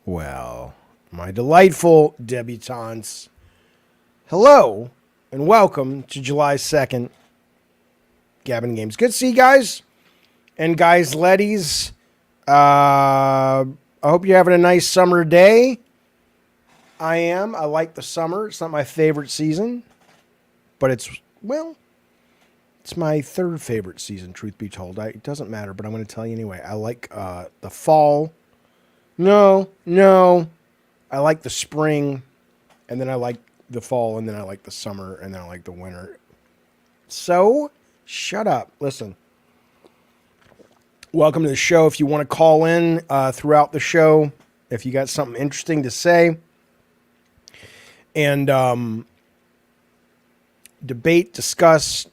Well, my delightful debutantes. Hello, and welcome to July 2nd, Gavin Games. Good to see you guys, and guys, leddies. I hope you're having a nice summer day. I am. I like the summer. It's not my favorite season, but it's my third favorite season, truth be told. It doesn't matter, but I'm going to tell you anyway. I like the fall. No. I like the spring, and then I like the fall, and then I like the summer, and then I like the winter. So, shut up. Listen. Welcome to the show. If you want to call in throughout the show, if you got something interesting to say, and debate, discuss,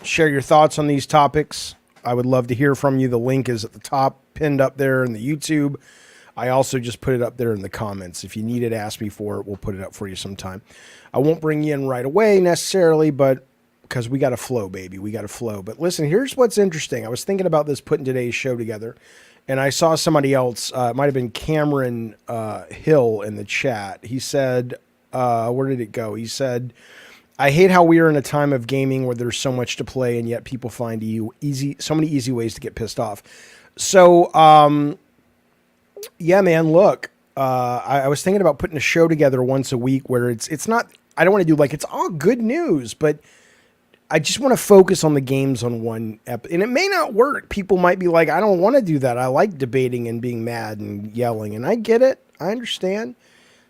share your thoughts on these topics, I would love to hear from you. The link is at the top, pinned up there in the YouTube. I also just put it up there in the comments. If you need it, ask me for it. We'll put it up for you sometime. I won't bring you in right away necessarily, but because we got to flow, baby. We got to flow. But listen, here's what's interesting. I was thinking about this, putting today's show together, and I saw somebody else, it might have been Cameron Hill in the chat. He said, where did it go? He said, I hate how we are in a time of gaming where there's so much to play, and yet people find so many easy ways to get pissed off. So, yeah, man, look, I was thinking about putting a show together once a week where it's not, I don't want to do it's all good news, but I just want to focus on the games on one and it may not work. People might be like, I don't want to do that. I like debating and being mad and yelling, and I get it. I understand.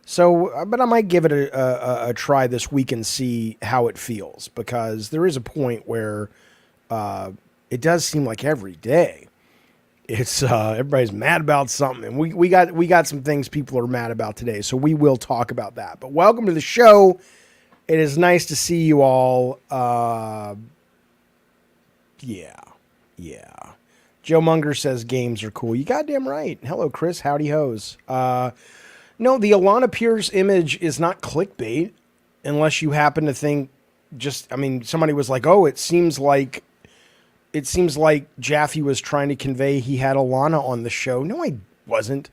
So, but I might give it a try this week and see how it feels, because there is a point where it does seem like every day it's everybody's mad about something, and we got some things people are mad about today, so we will talk about that. But welcome to the show. It is nice to see you all. Yeah. Joe Munger says games are cool. You goddamn right. Hello, Chris. Howdy hoes. No, the Alana Pierce image is not clickbait unless you happen to think somebody was like, oh, it seems like Jaffe was trying to convey he had Alana on the show. No, I wasn't.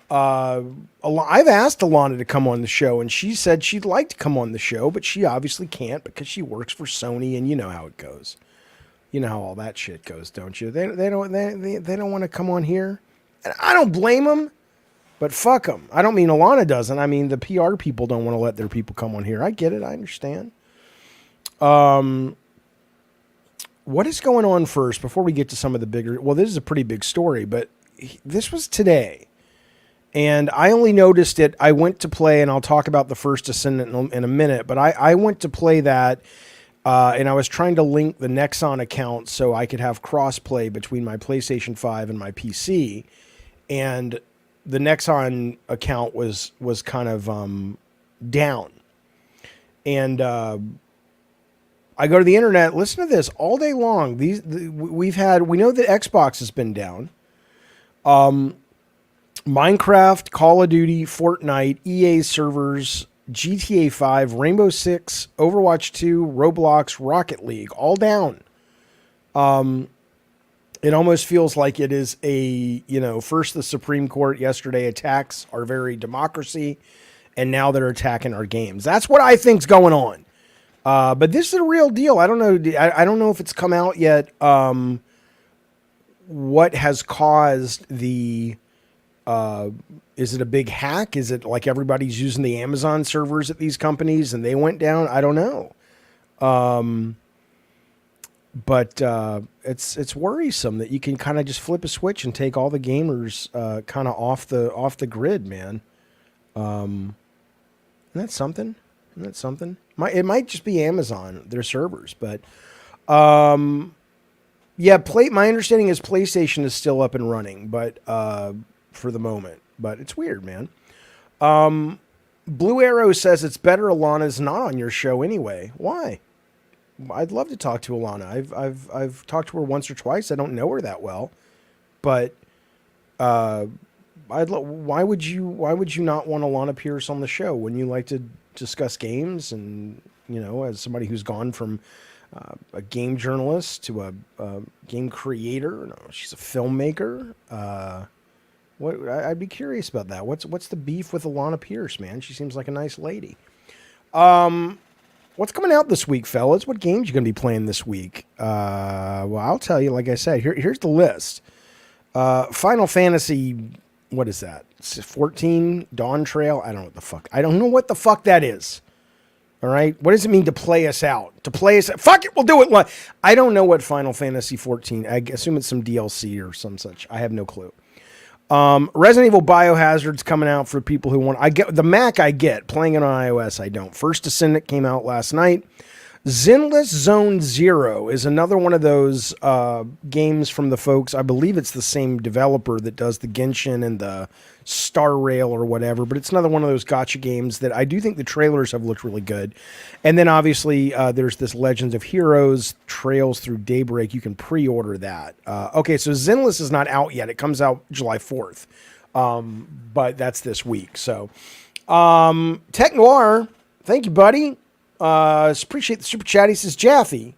I've asked Alana to come on the show, and she said she'd like to come on the show, but she obviously can't because she works for Sony, and you know how it goes. You know how all that shit goes, don't you? They don't want to come on here, and I don't blame them. But fuck them. I don't mean Alana doesn't. I mean the PR people don't want to let their people come on here. I get it. I understand. What is going on first before we get to some of the bigger? Well, this is a pretty big story, but this was today. And I only noticed it. I went to play, and I'll talk about the first Descendant in a minute, but I went to play that, and I was trying to link the Nexon account so I could have cross-play between my PlayStation 5 and my PC. And the Nexon account was kind of down. And I go to the internet, listen to this, all day long. We know that Xbox has been down. Minecraft, Call of Duty, Fortnite, EA servers, GTA 5, Rainbow Six, Overwatch 2, Roblox, Rocket League, all down. It almost feels like it is first the Supreme Court yesterday attacks our very democracy, and now they're attacking our games. That's what I think's going on. But this is a real deal. I don't know. I don't know if it's come out yet. What has caused the? Is it a big hack? Is it like everybody's using the Amazon servers at these companies and they went down? I don't know. But it's worrisome that you can kind of just flip a switch and take all the gamers kind of off the grid, man. Isn't that something? It might just be Amazon, their servers, but my understanding is PlayStation is still up and running, but for the moment. But it's weird, man. Blue Arrow says it's better Alana's not on your show anyway. Why? I'd love to talk to Alana. I've talked to her once or twice. I don't know her that well, but why would you not want Alana Pierce on the show? Wouldn't you like to discuss games? And as somebody who's gone from a game journalist to a game creator, no, she's a filmmaker. I'd be curious about that. What's the beef with Alana Pierce, man? She seems like a nice lady. What's coming out this week, fellas? What games you going to be playing this week? Well, I'll tell you, like I said, here's the list. Final Fantasy, what is that? 14, Dawn Trail? I don't know what the fuck that is. All right? What does it mean to play us out? Fuck it, we'll do it. I don't know what Final Fantasy 14, I assume it's some DLC or some such. I have no clue. Resident Evil Biohazard's coming out for people who want. I get the Mac. I get playing it on iOS. I don't. First Descendant came out last night. Zenless Zone Zero is another one of those games from the folks. I believe it's the same developer that does the Genshin and the Star Rail or whatever. But it's another one of those gotcha games that I do think the trailers have looked really good. And then obviously there's this Legends of Heroes Trails Through Daybreak. You can pre-order that. Okay, so Zenless is not out yet. It comes out July 4th. But that's this week. So Tech Noir, thank you, buddy. Appreciate the super chat. He says, Jaffe,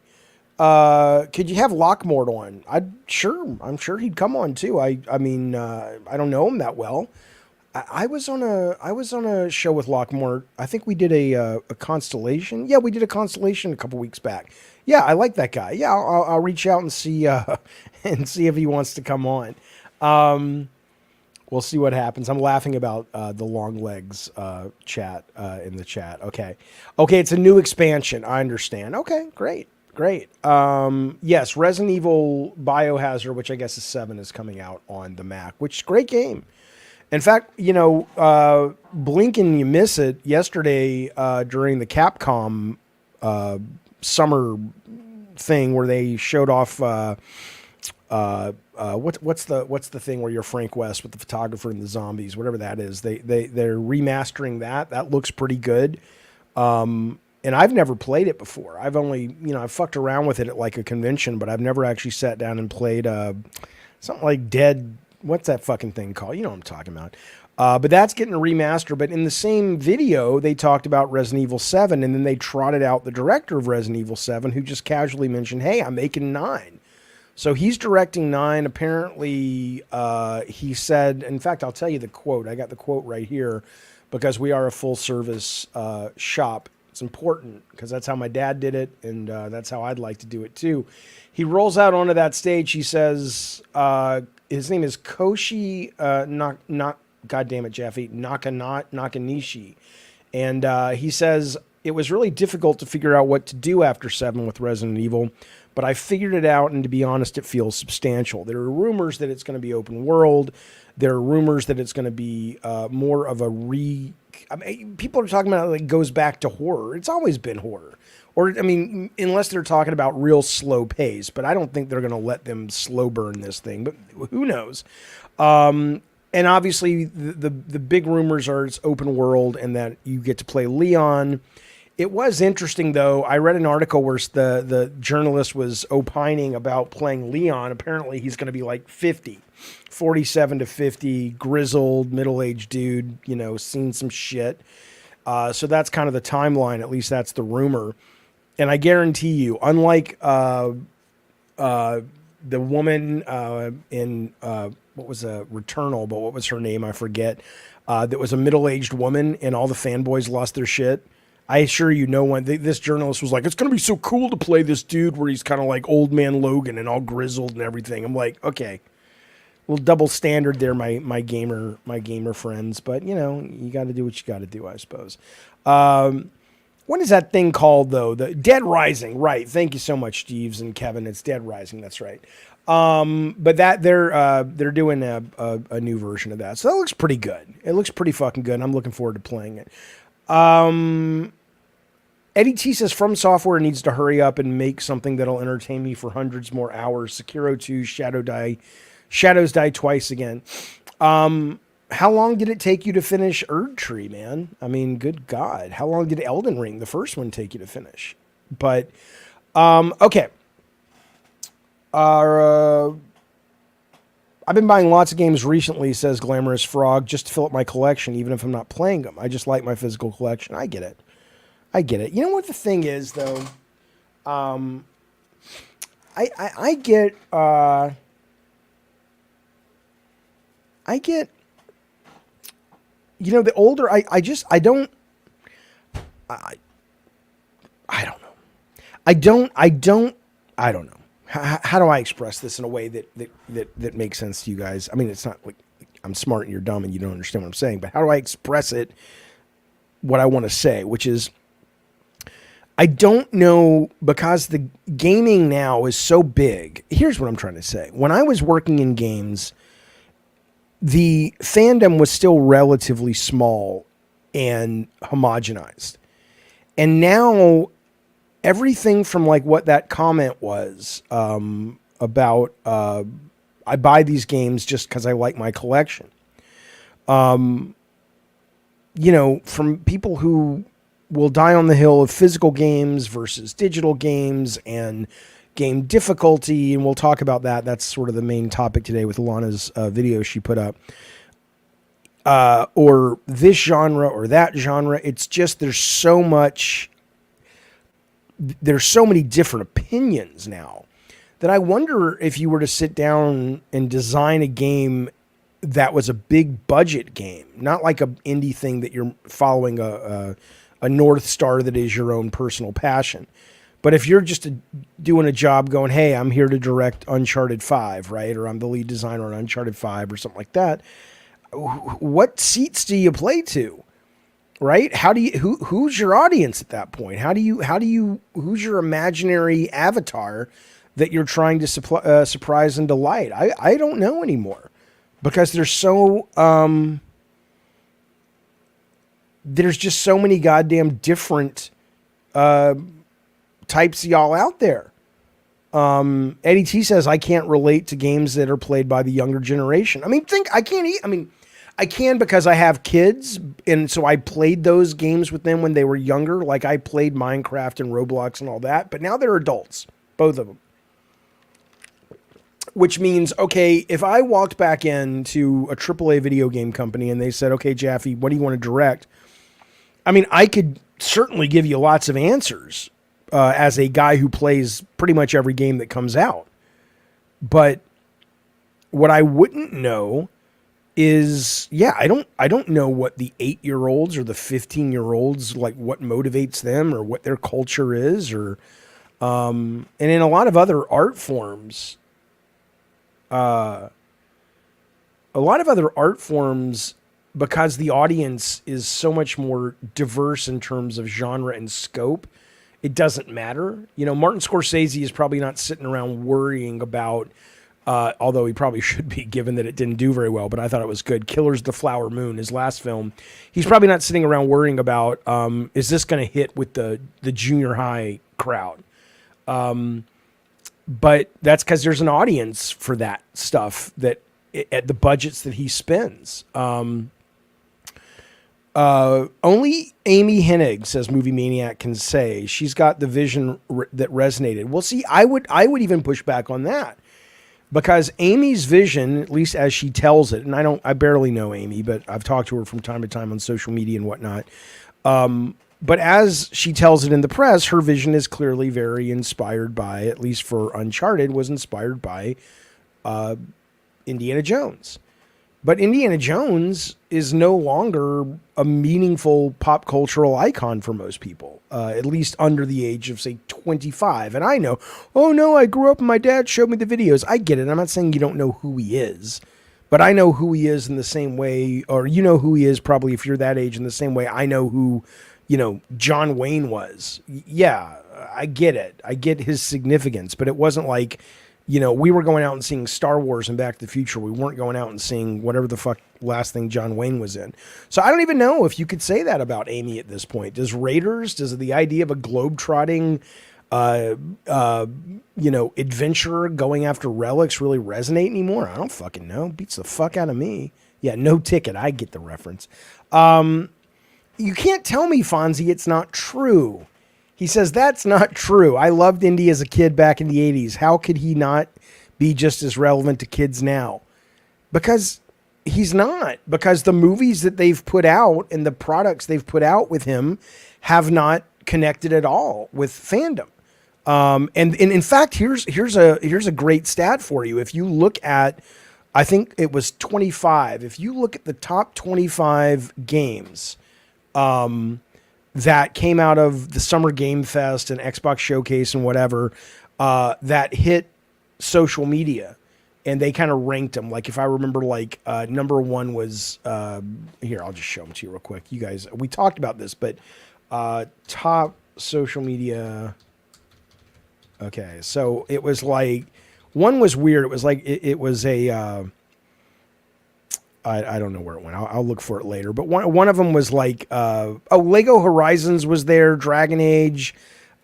could you have Lockmort on? I'm sure he'd come on too. I mean, I don't know him that well. I was on a show with Lockmort. I think we did a Constellation. Yeah, we did a Constellation a couple weeks back. Yeah, I like that guy. Yeah, I'll reach out and see if he wants to come on. We'll see what happens. I'm laughing about the long legs chat in the chat. Okay, it's a new expansion. I understand. Okay, great. Yes, Resident Evil Biohazard, which I guess is 7, is coming out on the Mac, which is a great game. In fact, blink and you miss it. Yesterday during the Capcom summer thing where they showed off. What's the thing where you're Frank West with the photographer and the zombies, whatever that is. They're remastering that. That looks pretty good. And I've never played it before. I've only, I've fucked around with it at like a convention, but I've never actually sat down and played something like Dead. What's that fucking thing called? You know what I'm talking about. But that's getting a remaster. But in the same video, they talked about Resident Evil 7, and then they trotted out the director of Resident Evil 7, who just casually mentioned, hey, I'm making 9. So he's directing 9. Apparently, he said, in fact, I'll tell you the quote. I got the quote right here because we are a full-service shop. It's important because that's how my dad did it, and that's how I'd like to do it too. He rolls out onto that stage. He says, his name is Koshi, goddammit, Jaffe, Nakanishi. And he says, it was really difficult to figure out what to do after 7 with Resident Evil, but I figured it out, and to be honest, it feels substantial. There are rumors that it's going to be open world. There are rumors that it's going to be more of a people are talking about it like goes back to horror. It's always been horror. Or, unless they're talking about real slow pace, but I don't think they're going to let them slow burn this thing, but who knows? And obviously the big rumors are it's open world and that you get to play Leon. It was interesting, though. I read an article where the journalist was opining about playing Leon. Apparently, he's going to be like 50, 47 to 50, grizzled, middle-aged dude, seen some shit. So that's kind of the timeline. At least that's the rumor. And I guarantee you, unlike the woman in, what was Returnal, but what was her name? I forget. That was a middle-aged woman, and all the fanboys lost their shit. I assure you, no one. This journalist was like, "It's going to be so cool to play this dude where he's kind of like old man Logan and all grizzled and everything." I'm like, okay, a little double standard there, my gamer friends. But you got to do what you got to do, I suppose. What is that thing called though? The Dead Rising, right? Thank you so much, Steves and Kevin. It's Dead Rising. That's right. But that they're doing a new version of that, so that looks pretty good. It looks pretty fucking good. I'm looking forward to playing it. Eddie T says From Software needs to hurry up and make something that'll entertain me for hundreds more hours. Sekiro 2, Shadows Die Twice again. How long did it take you to finish Erdtree, man? Good God. How long did Elden Ring, the first one, take you to finish? But, okay. I've been buying lots of games recently, says Glamorous Frog, just to fill up my collection, even if I'm not playing them. I just like my physical collection. I get it. You know what the thing is, though? I get, the older I don't know. I don't know. How do I express this in a way that makes sense to you guys? It's not like I'm smart and you're dumb and you don't understand what I'm saying, but how do I express it, what I want to say, which is, I don't know, because the gaming now is so big. Here's what I'm trying to say. When I was working in games, the fandom was still relatively small and homogenized. And now everything from like what that comment was about I buy these games just because I like my collection. From people who will die on the hill of physical games versus digital games and game difficulty, and we'll talk about that. That's sort of the main topic today with Alana's video she put up. Or this genre or that genre. It's just there's so many different opinions now that I wonder if you were to sit down and design a game that was a big budget game, not like an indie thing that you're following a North Star that is your own personal passion. But if you're just doing a job going, hey, I'm here to direct Uncharted 5, right? Or I'm the lead designer on Uncharted 5 or something like that. What seats do you play to? Right? Who's your audience at that point? Who's your imaginary avatar that you're trying to surprise and delight? I don't know anymore, because there's just so many goddamn different types of y'all out there. Eddie T says, I can't relate to games that are played by the younger generation. I can because I have kids, and so I played those games with them when they were younger. Like I played Minecraft and Roblox and all that, but now they're adults, both of them. Which means, okay, if I walked back into a AAA video game company and they said, okay, Jaffe, what do you want to direct? I mean, I could certainly give you lots of answers as a guy who plays pretty much every game that comes out. But what I wouldn't know is, I don't know what the 8-year-olds or the 15-year-olds, like what motivates them or what their culture is, or and in a lot of other art forms, because the audience is so much more diverse in terms of genre and scope, it doesn't matter. You know, Martin Scorsese is probably not sitting around worrying about, although he probably should be, given that it didn't do very well, but I thought it was good. Killers of the Flower Moon, his last film. He's probably not sitting around worrying about, is this going to hit with the junior high crowd? But that's because there's an audience for that stuff that at the budgets that he spends. Only Amy Hennig, says Movie Maniac, can say she's got the vision that resonated. Well, see, I would even push back on that, because Amy's vision, at least as she tells it, and I barely know Amy, but I've talked to her from time to time on social media and whatnot. But as she tells it in the press, her vision is clearly very inspired by, at least for Uncharted, was inspired by Indiana Jones. But Indiana Jones is no longer a meaningful pop cultural icon for most people, at least under the age of, say, 25. And I know, oh no, I grew up and my dad showed me the videos. I get it. I'm not saying you don't know who he is, but I know who he is in the same way, or you know who he is probably if you're that age, in the same way I know who, John Wayne was. Yeah, I get it. I get his significance, but it wasn't like, we were going out and seeing Star Wars and Back to the Future. We weren't going out and seeing whatever the fuck last thing John Wayne was in. So I don't even know if you could say that about Amy at this point. Does the idea of a globe-trotting, adventurer going after relics really resonate anymore? I don't fucking know. Beats the fuck out of me. Yeah, No Ticket. I get the reference. You can't tell me, Fonzie, it's not true. He says, that's not true. I loved Indy as a kid back in the 80s. How could he not be just as relevant to kids now? Because he's not. Because the movies that they've put out and the products they've put out with him have not connected at all with fandom. And in fact, here's a great stat for you. If you look at, I think it was 25. If you look at the top 25 games, that came out of the Summer Game Fest and Xbox Showcase and whatever, that hit social media, and they kind of ranked them. Like, if I remember, like, number one was, here, I'll just show them to you real quick. You guys, we talked about this, but top social media. Okay, so it was like, one was weird. It was like, it was a, I don't know where it went. I'll look for it later. But one of them was like, Lego Horizons was there, Dragon Age.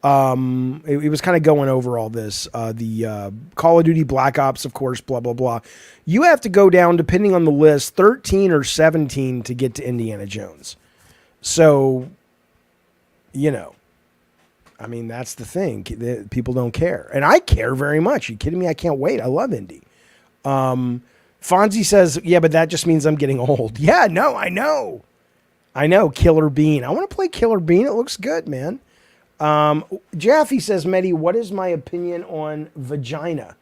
It was kind of going over all this. The Call of Duty Black Ops, of course, blah, blah, blah. You have to go down, depending on the list, 13 or 17 to get to Indiana Jones. So, I mean, that's the thing. People don't care. And I care very much. Are you kidding me? I can't wait. I love Indy. Fonzie says, yeah, but that just means I'm getting old. Yeah, no, I know. Killer Bean. I want to play Killer Bean. It looks good, man. Jaffe says, Mehdi, what is my opinion on vagina?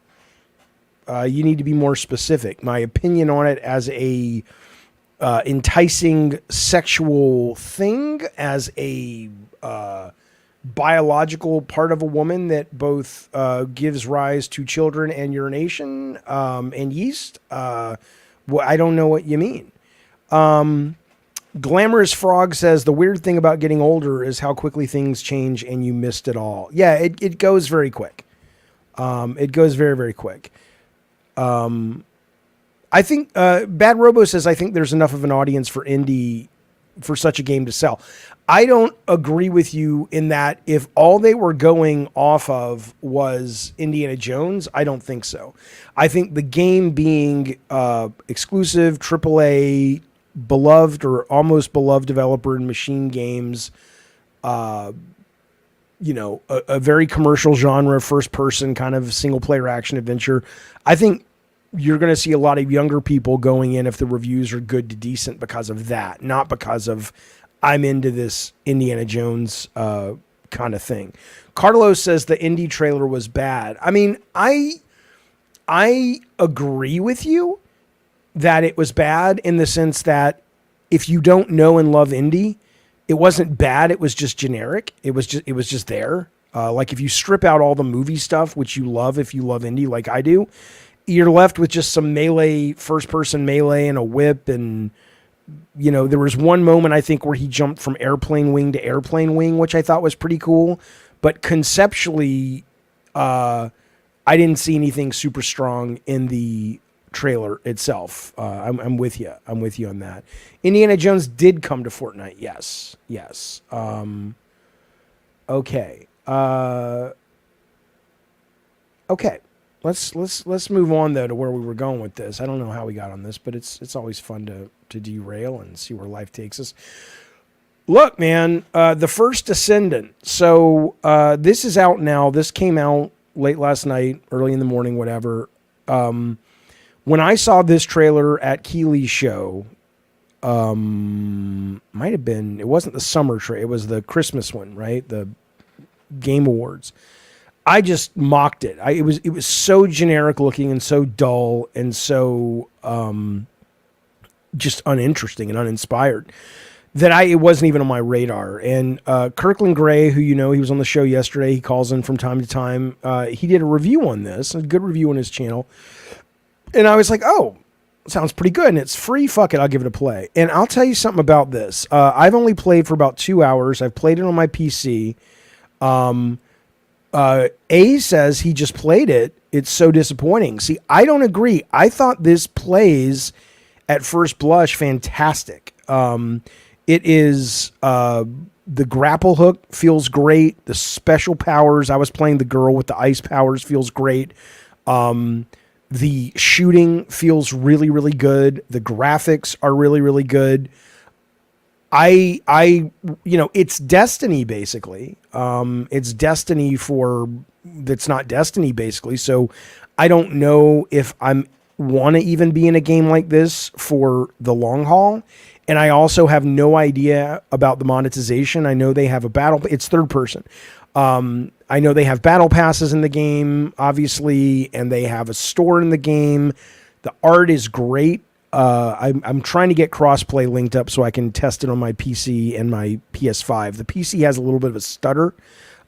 You need to be more specific. My opinion on it as a enticing sexual thing, as a biological part of a woman that both gives rise to children and urination and yeast. Well, I don't know what you mean. Glamorous Frog says, the weird thing about getting older is how quickly things change and you missed it all. Yeah, it goes very quick. It goes very, very quick. I think Bad Robo says, I think there's enough of an audience for indie for such a game to sell. I don't agree with you in that if all they were going off of was Indiana Jones, I don't think so. I think the game being exclusive, AAA, beloved or almost beloved developer in machine games. A very commercial genre, first person kind of single player action adventure. I think you're going to see a lot of younger people going in if the reviews are good to decent because of that, not because of I'm into this Indiana Jones kind of thing. Carlos says the indie trailer was bad. I mean, I agree with you that it was bad in the sense that if you don't know and love indie, it wasn't bad. It was just generic. It was just there. Like if you strip out all the movie stuff, which you love, if you love indie, like I do, you're left with just some melee, first person melee and a whip. And, there was one moment I think where he jumped from airplane wing to airplane wing, which I thought was pretty cool. But conceptually, I didn't see anything super strong in the trailer itself. I'm with you. I'm with you on that. Indiana Jones did come to Fortnite. Yes. Okay. Okay. Let's move on though to where we were going with this. I don't know how we got on this, but it's always fun to derail and see where life takes us. Look, man, the first Descendant. So this is out now. This came out late last night, early in the morning, whatever. When I saw this trailer at Keeley's show, might have been, it wasn't the summer trailer, it was the Christmas one, right? The Game Awards. I just mocked it. It was so generic looking and so dull and so just uninteresting and uninspired that it wasn't even on my radar. And Kirkland Gray, who he was on the show yesterday, he calls in from time to time. He did a review on this, a good review on his channel. And I was like, oh, sounds pretty good. And it's free. Fuck it. I'll give it a play. And I'll tell you something about this. I've only played for about 2 hours. I've played it on my PC. A says he just played it. It's so disappointing. See, I don't agree. I thought this plays at first blush fantastic. It is, the grapple hook feels great. The special powers, I was playing the girl with the ice powers, feels great. The shooting feels really, really good. The graphics are really, really good. It's Destiny basically. It's Destiny that's not Destiny basically. So I don't know if I'm want to even be in a game like this for the long haul. And I also have no idea about the monetization. I know they have it's third person. I know they have battle passes in the game, obviously, and they have a store in the game. The art is great. I'm trying to get crossplay linked up so I can test it on my PC and my PS5. The PC has a little bit of a stutter.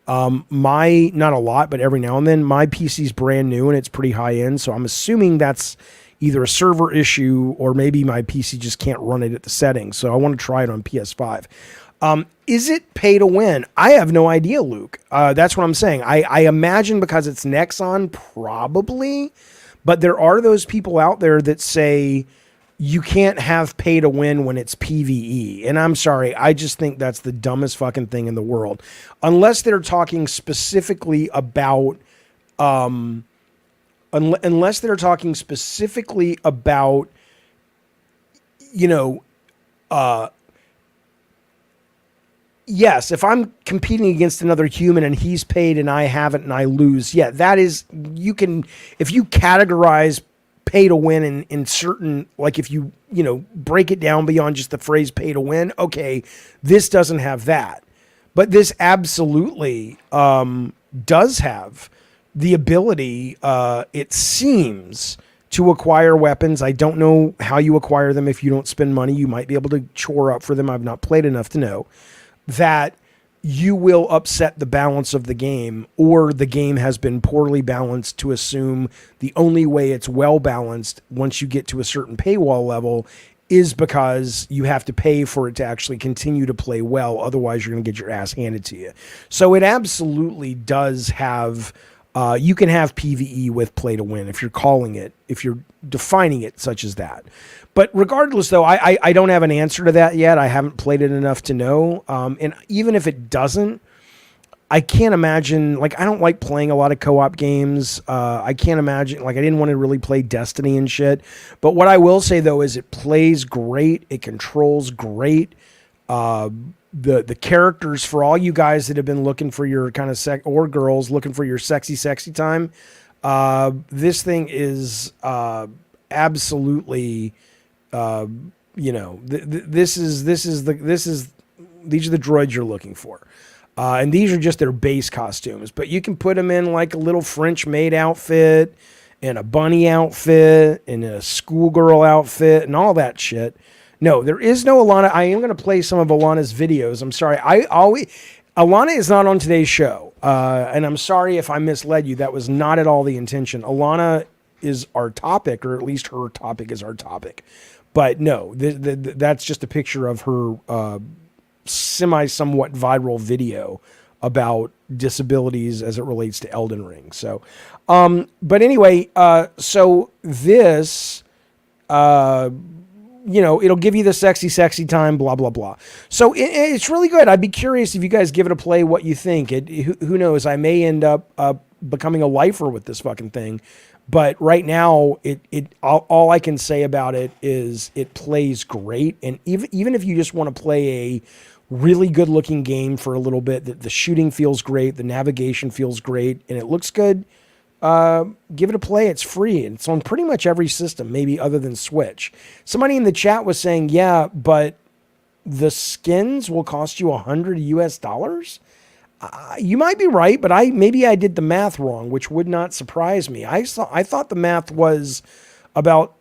Not a lot, but every now and then. My PC's brand new and it's pretty high end, so I'm assuming that's either a server issue or maybe my PC just can't run it at the settings. So I want to try it on PS5. Is it pay to win? I have no idea, Luke. That's what I'm saying. I imagine because it's Nexon, probably. But there are those people out there that say you can't have pay to win when it's PvE. And I'm sorry, I just think that's the dumbest fucking thing in the world. Unless they're talking specifically about yes, if I'm competing against another human and he's paid and I haven't and I lose, yeah, that is, if you categorize pay to win in certain, like if you break it down beyond just the phrase pay to win, okay, this doesn't have that. But this absolutely does have the ability, it seems, to acquire weapons. I don't know how you acquire them if you don't spend money. You might be able to chore up for them. I've not played enough to know that you will upset the balance of the game, or the game has been poorly balanced to assume the only way it's well balanced once you get to a certain paywall level is because you have to pay for it to actually continue to play well. Otherwise, you're going to get your ass handed to you. So it absolutely does have, you can have PvE with play to win if you're defining it such as that. But regardless, though, I don't have an answer to that yet. I haven't played it enough to know. And even if it doesn't, I can't imagine, like, I don't like playing a lot of co-op games. I can't imagine, like, I didn't want to really play Destiny and shit. But what I will say, though, is it plays great. It controls great. The characters, for all you guys that have been looking for your kind of or girls looking for your sexy time, this thing is absolutely, these are the droids you're looking for. And these are just their base costumes, but you can put them in like a little French maid outfit and a bunny outfit and a schoolgirl outfit and all that shit. No, there is no Alana. I am going to play some of Alana's videos. I'm sorry. Alana is not on today's show. And I'm sorry if I misled you. That was not at all the intention. Alana is our topic, or at least her topic is our topic. But no, that's just a picture of her, somewhat viral video about disabilities as it relates to Elden Ring. So, but anyway, so this, it'll give you the sexy time, blah, blah, blah. So it's really good. I'd be curious if you guys give it a play, what you think. Who knows? I may end up becoming a lifer with this fucking thing. But right now, all I can say about it is it plays great. And even if you just want to play a really good looking game for a little bit, the shooting feels great, the navigation feels great, and it looks good, give it a play. It's free, and it's on pretty much every system, maybe other than Switch. Somebody in the chat was saying, yeah, but the skins will cost you $100 US. You might be right, but maybe I did the math wrong, which would not surprise me. I thought the math was about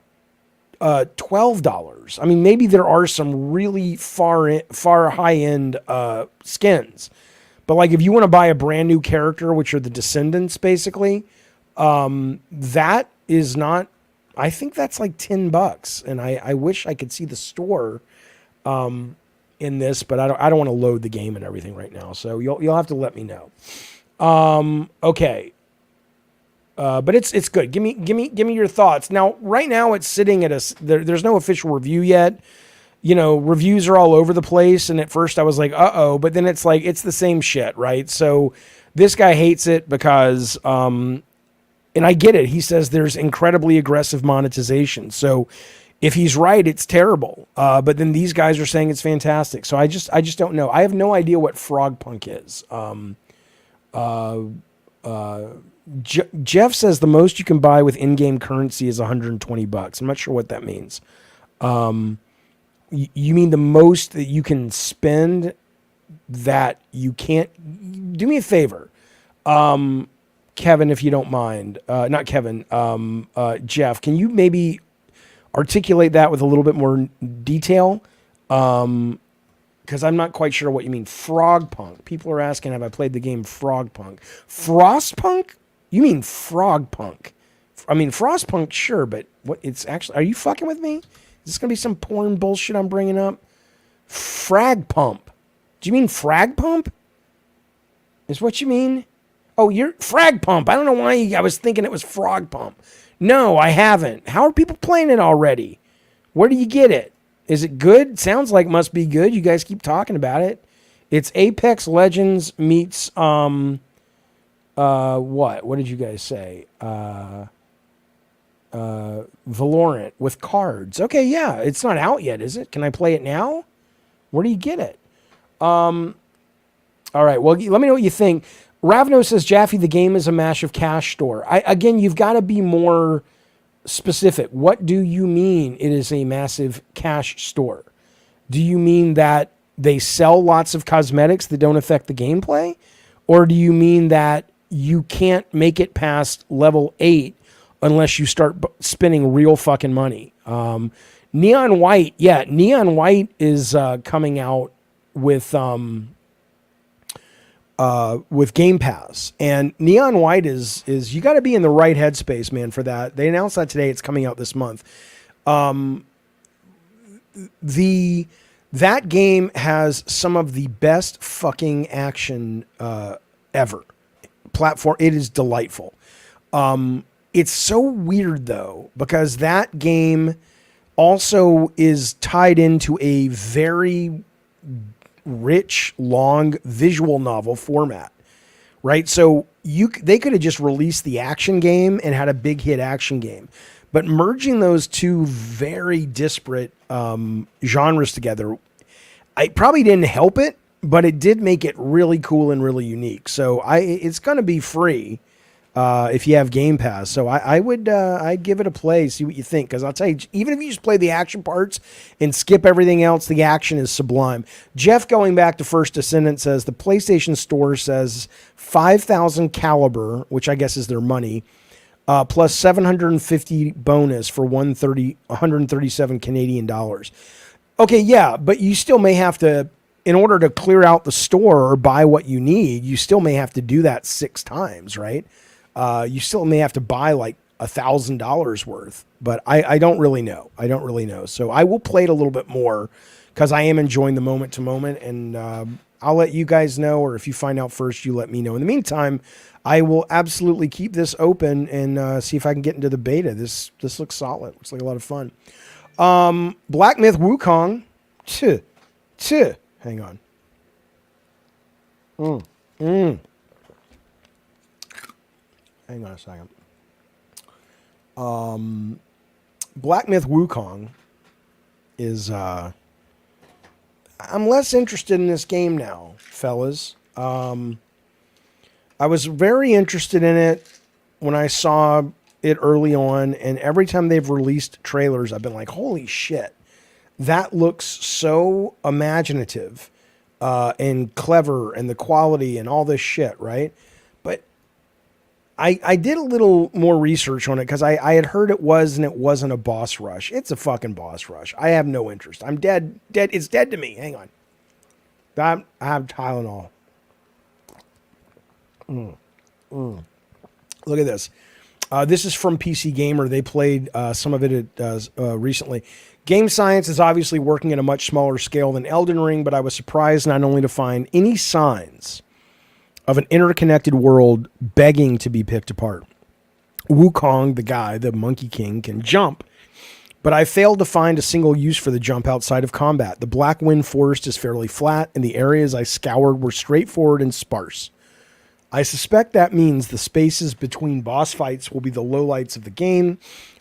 $12. I mean, maybe there are some really far high end skins, but like if you want to buy a brand new character, which are the Descendants, basically, that is not. I think that's like $10, and I wish I could see the store in this, but I don't want to load the game and everything right now. So you'll have to let me know. Okay. But it's good. Give me your thoughts. Now, right now it's sitting at there's no official review yet. Reviews are all over the place. And at first I was like, uh-oh, but then it's like, it's the same shit, right? So this guy hates it because, and I get it. He says there's incredibly aggressive monetization. So if he's right, it's terrible. But then these guys are saying it's fantastic. So I just don't know. I have no idea what Frogpunk is. Jeff says the most you can buy with in-game currency is $120. I'm not sure what that means. You mean the most that you can spend that you can't? Do me a favor, Kevin, if you don't mind. Not Kevin. Jeff, can you maybe articulate that with a little bit more detail? Because I'm not quite sure what you mean. Frogpunk. People are asking, have I played the game Frogpunk? Frostpunk? You mean Frogpunk? I mean, Frostpunk, sure, but what it's actually... Are you fucking with me? Is this going to be some porn bullshit I'm bringing up? Frag Pump. Do you mean Frag Pump? Is what you mean? Oh, you're... Frag Pump. I don't know why I was thinking it was Frog Pump. No, I haven't. How are people playing it already? Where do you get it? Is it good? Sounds like must be good. You guys keep talking about it. It's Apex Legends meets what? What did you guys say? Valorant with cards. Okay, yeah. It's not out yet, is it? Can I play it now? Where do you get it? All right. Well, let me know what you think. Ravno says, Jaffe, the game is a massive cash store. Again, you've got to be more specific. What do you mean it is a massive cash store? Do you mean that they sell lots of cosmetics that don't affect the gameplay? Or do you mean that you can't make it past level 8 unless you start spending real fucking money? Neon White, yeah, Neon White is coming out with Game Pass, and Neon White is you got to be in the right headspace, man, for that. They announced that today. It's coming out this month. That game has some of the best fucking action ever. Platform. It is delightful. It's so weird though, because that game also is tied into a very rich, long visual novel format. right? So they could have just released the action game and had a big hit action game. But merging those two very disparate genres together, I probably didn't help it, but it did make it really cool and really unique. So it's going to be free if you have Game Pass. So I'd give it a play, see what you think. Because I'll tell you, even if you just play the action parts and skip everything else, the action is sublime. Jeff, going back to First Descendant, says the PlayStation Store says 5,000 caliber, which I guess is their money, plus 750 bonus for 137 Canadian dollars. Okay, yeah, but you still may have to, in order to clear out the store or buy what you need, you still may have to do that 6 times, right? You still may have to buy like $1,000 worth, but I don't really know. I don't really know. So I will play it a little bit more because I am enjoying the moment to moment, and I'll let you guys know, or if you find out first, you let me know. In the meantime, I will absolutely keep this open and see if I can get into the beta. This looks solid. Looks like a lot of fun. Black Myth Wukong. Hang on. Hang on a second. Black Myth Wukong is I'm less interested in this game now, fellas. I was very interested in it when I saw it early on, and every time they've released trailers, I've been like, holy shit, that looks so imaginative and clever, and the quality and all this shit, right? But I did a little more research on it because I had heard it was, and it wasn't a boss rush. It's a fucking boss rush. I have no interest. I'm dead. It's dead to me. Hang on. I have Tylenol. Look at this. This is from PC Gamer. They played some of it recently. Game science is obviously working at a much smaller scale than Elden Ring, but I was surprised not only to find any signs of an interconnected world begging to be picked apart. Wukong, the guy, the Monkey King, can jump, but I failed to find a single use for the jump outside of combat. The Black Wind Forest is fairly flat, and the areas I scoured were straightforward and sparse. I suspect that means the spaces between boss fights will be the lowlights of the game,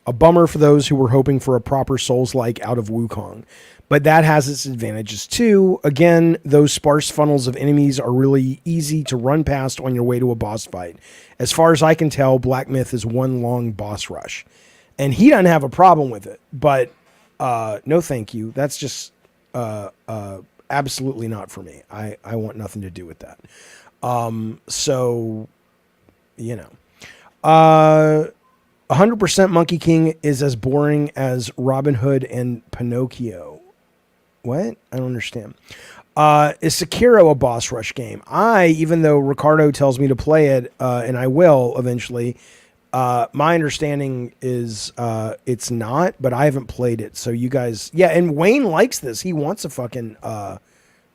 a bummer for those who were hoping for a proper Souls-like out of Wukong. But that has its advantages too. Again, those sparse funnels of enemies are really easy to run past on your way to a boss fight. As far as I can tell, Black Myth is one long boss rush. And he doesn't have a problem with it, but no thank you. That's just absolutely not for me. I want nothing to do with that. So, you know, 100% Monkey King is as boring as Robin Hood and Pinocchio. What? I don't understand. Is Sekiro a boss rush game? Even though Ricardo tells me to play it, and I will eventually, my understanding is it's not, but I haven't played it. So you guys, yeah, and Wayne likes this. He wants a fucking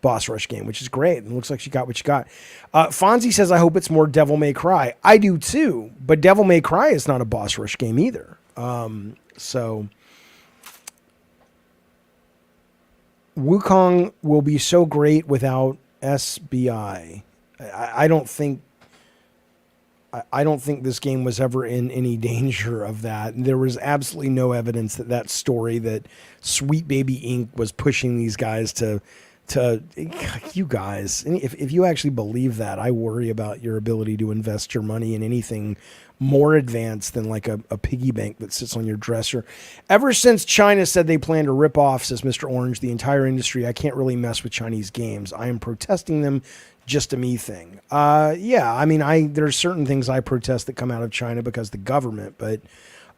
boss rush game, which is great. And it looks like you got what you got. Fonzie says, I hope it's more Devil May Cry. I do too, but Devil May Cry is not a boss rush game either. So Wukong will be so great without SBI. I don't think this game was ever in any danger of that. There was absolutely no evidence that story that Sweet Baby Inc. was pushing these guys to you guys. If you actually believe that, I worry about your ability to invest your money in anything more advanced than like a piggy bank that sits on your dresser. Ever since China said they plan to rip off, says Mr. Orange, the entire industry, I can't really mess with Chinese games. I am protesting them. Just a me thing. Yeah, I mean, there's certain things I protest that come out of China because the government, but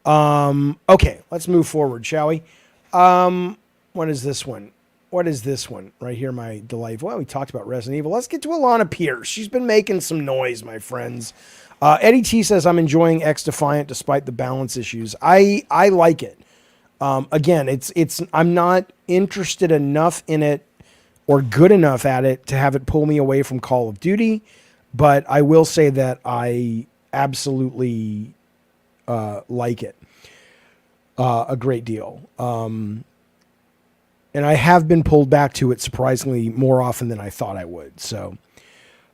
okay, let's move forward, shall we? What is this one? What is this one right here? My delight. Well, we talked about Resident Evil. Let's get to Alana Pierce. She's been making some noise, my friends. Eddie T says, I'm enjoying X Defiant despite the balance issues. I like it. Again, I'm not interested enough in it or good enough at it to have it pull me away from Call of Duty. But I will say that I absolutely like it a great deal. And I have been pulled back to it surprisingly more often than I thought I would. So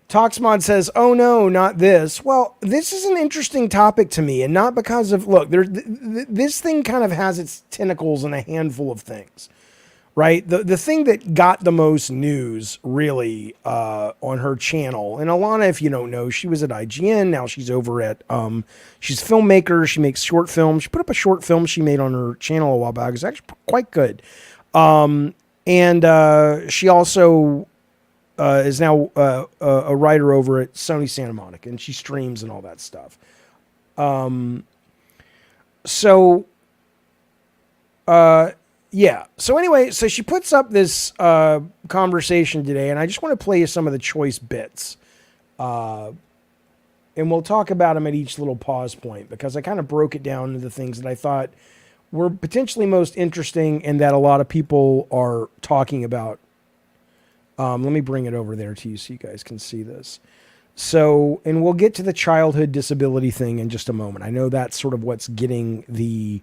Toxmod says, "Oh no, not this." Well, this is an interesting topic to me, and not because of look. This thing kind of has its tentacles in a handful of things, right? The thing that got the most news really on her channel, and Alana, if you don't know, she was at IGN. Now she's over at she's a filmmaker. She makes short films. She put up a short film she made on her channel a while back. It's actually quite good, and she also is now a writer over at Sony Santa Monica, and she streams and all that stuff. Yeah. So anyway, so she puts up this conversation today, and I just want to play you some of the choice bits. And we'll talk about them at each little pause point, because I kind of broke it down into the things that I thought were potentially most interesting and that a lot of people are talking about. Let me bring it over there to you so you guys can see this. So, and we'll get to the childhood disability thing in just a moment. I know that's sort of what's getting the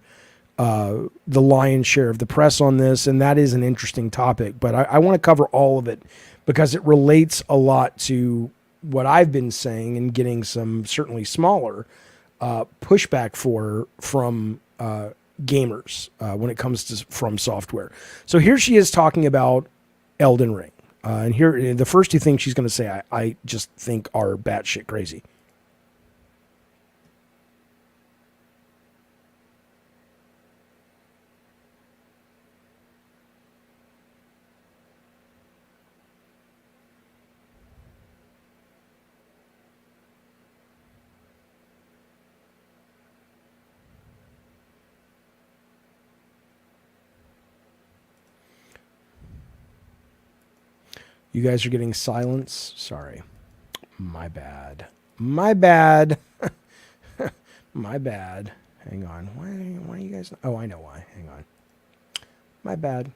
lion's share of the press on this, and that is an interesting topic, but I want to cover all of it because it relates a lot to what I've been saying and getting some certainly smaller pushback from gamers when it comes to From Software. So here she is talking about Elden Ring. And here, the first two things she's going to say, I just think are batshit crazy. You guys are getting silence. Sorry. My bad. My bad. My bad. Hang on. Why are you guys... Oh, I know why. Hang on. My bad.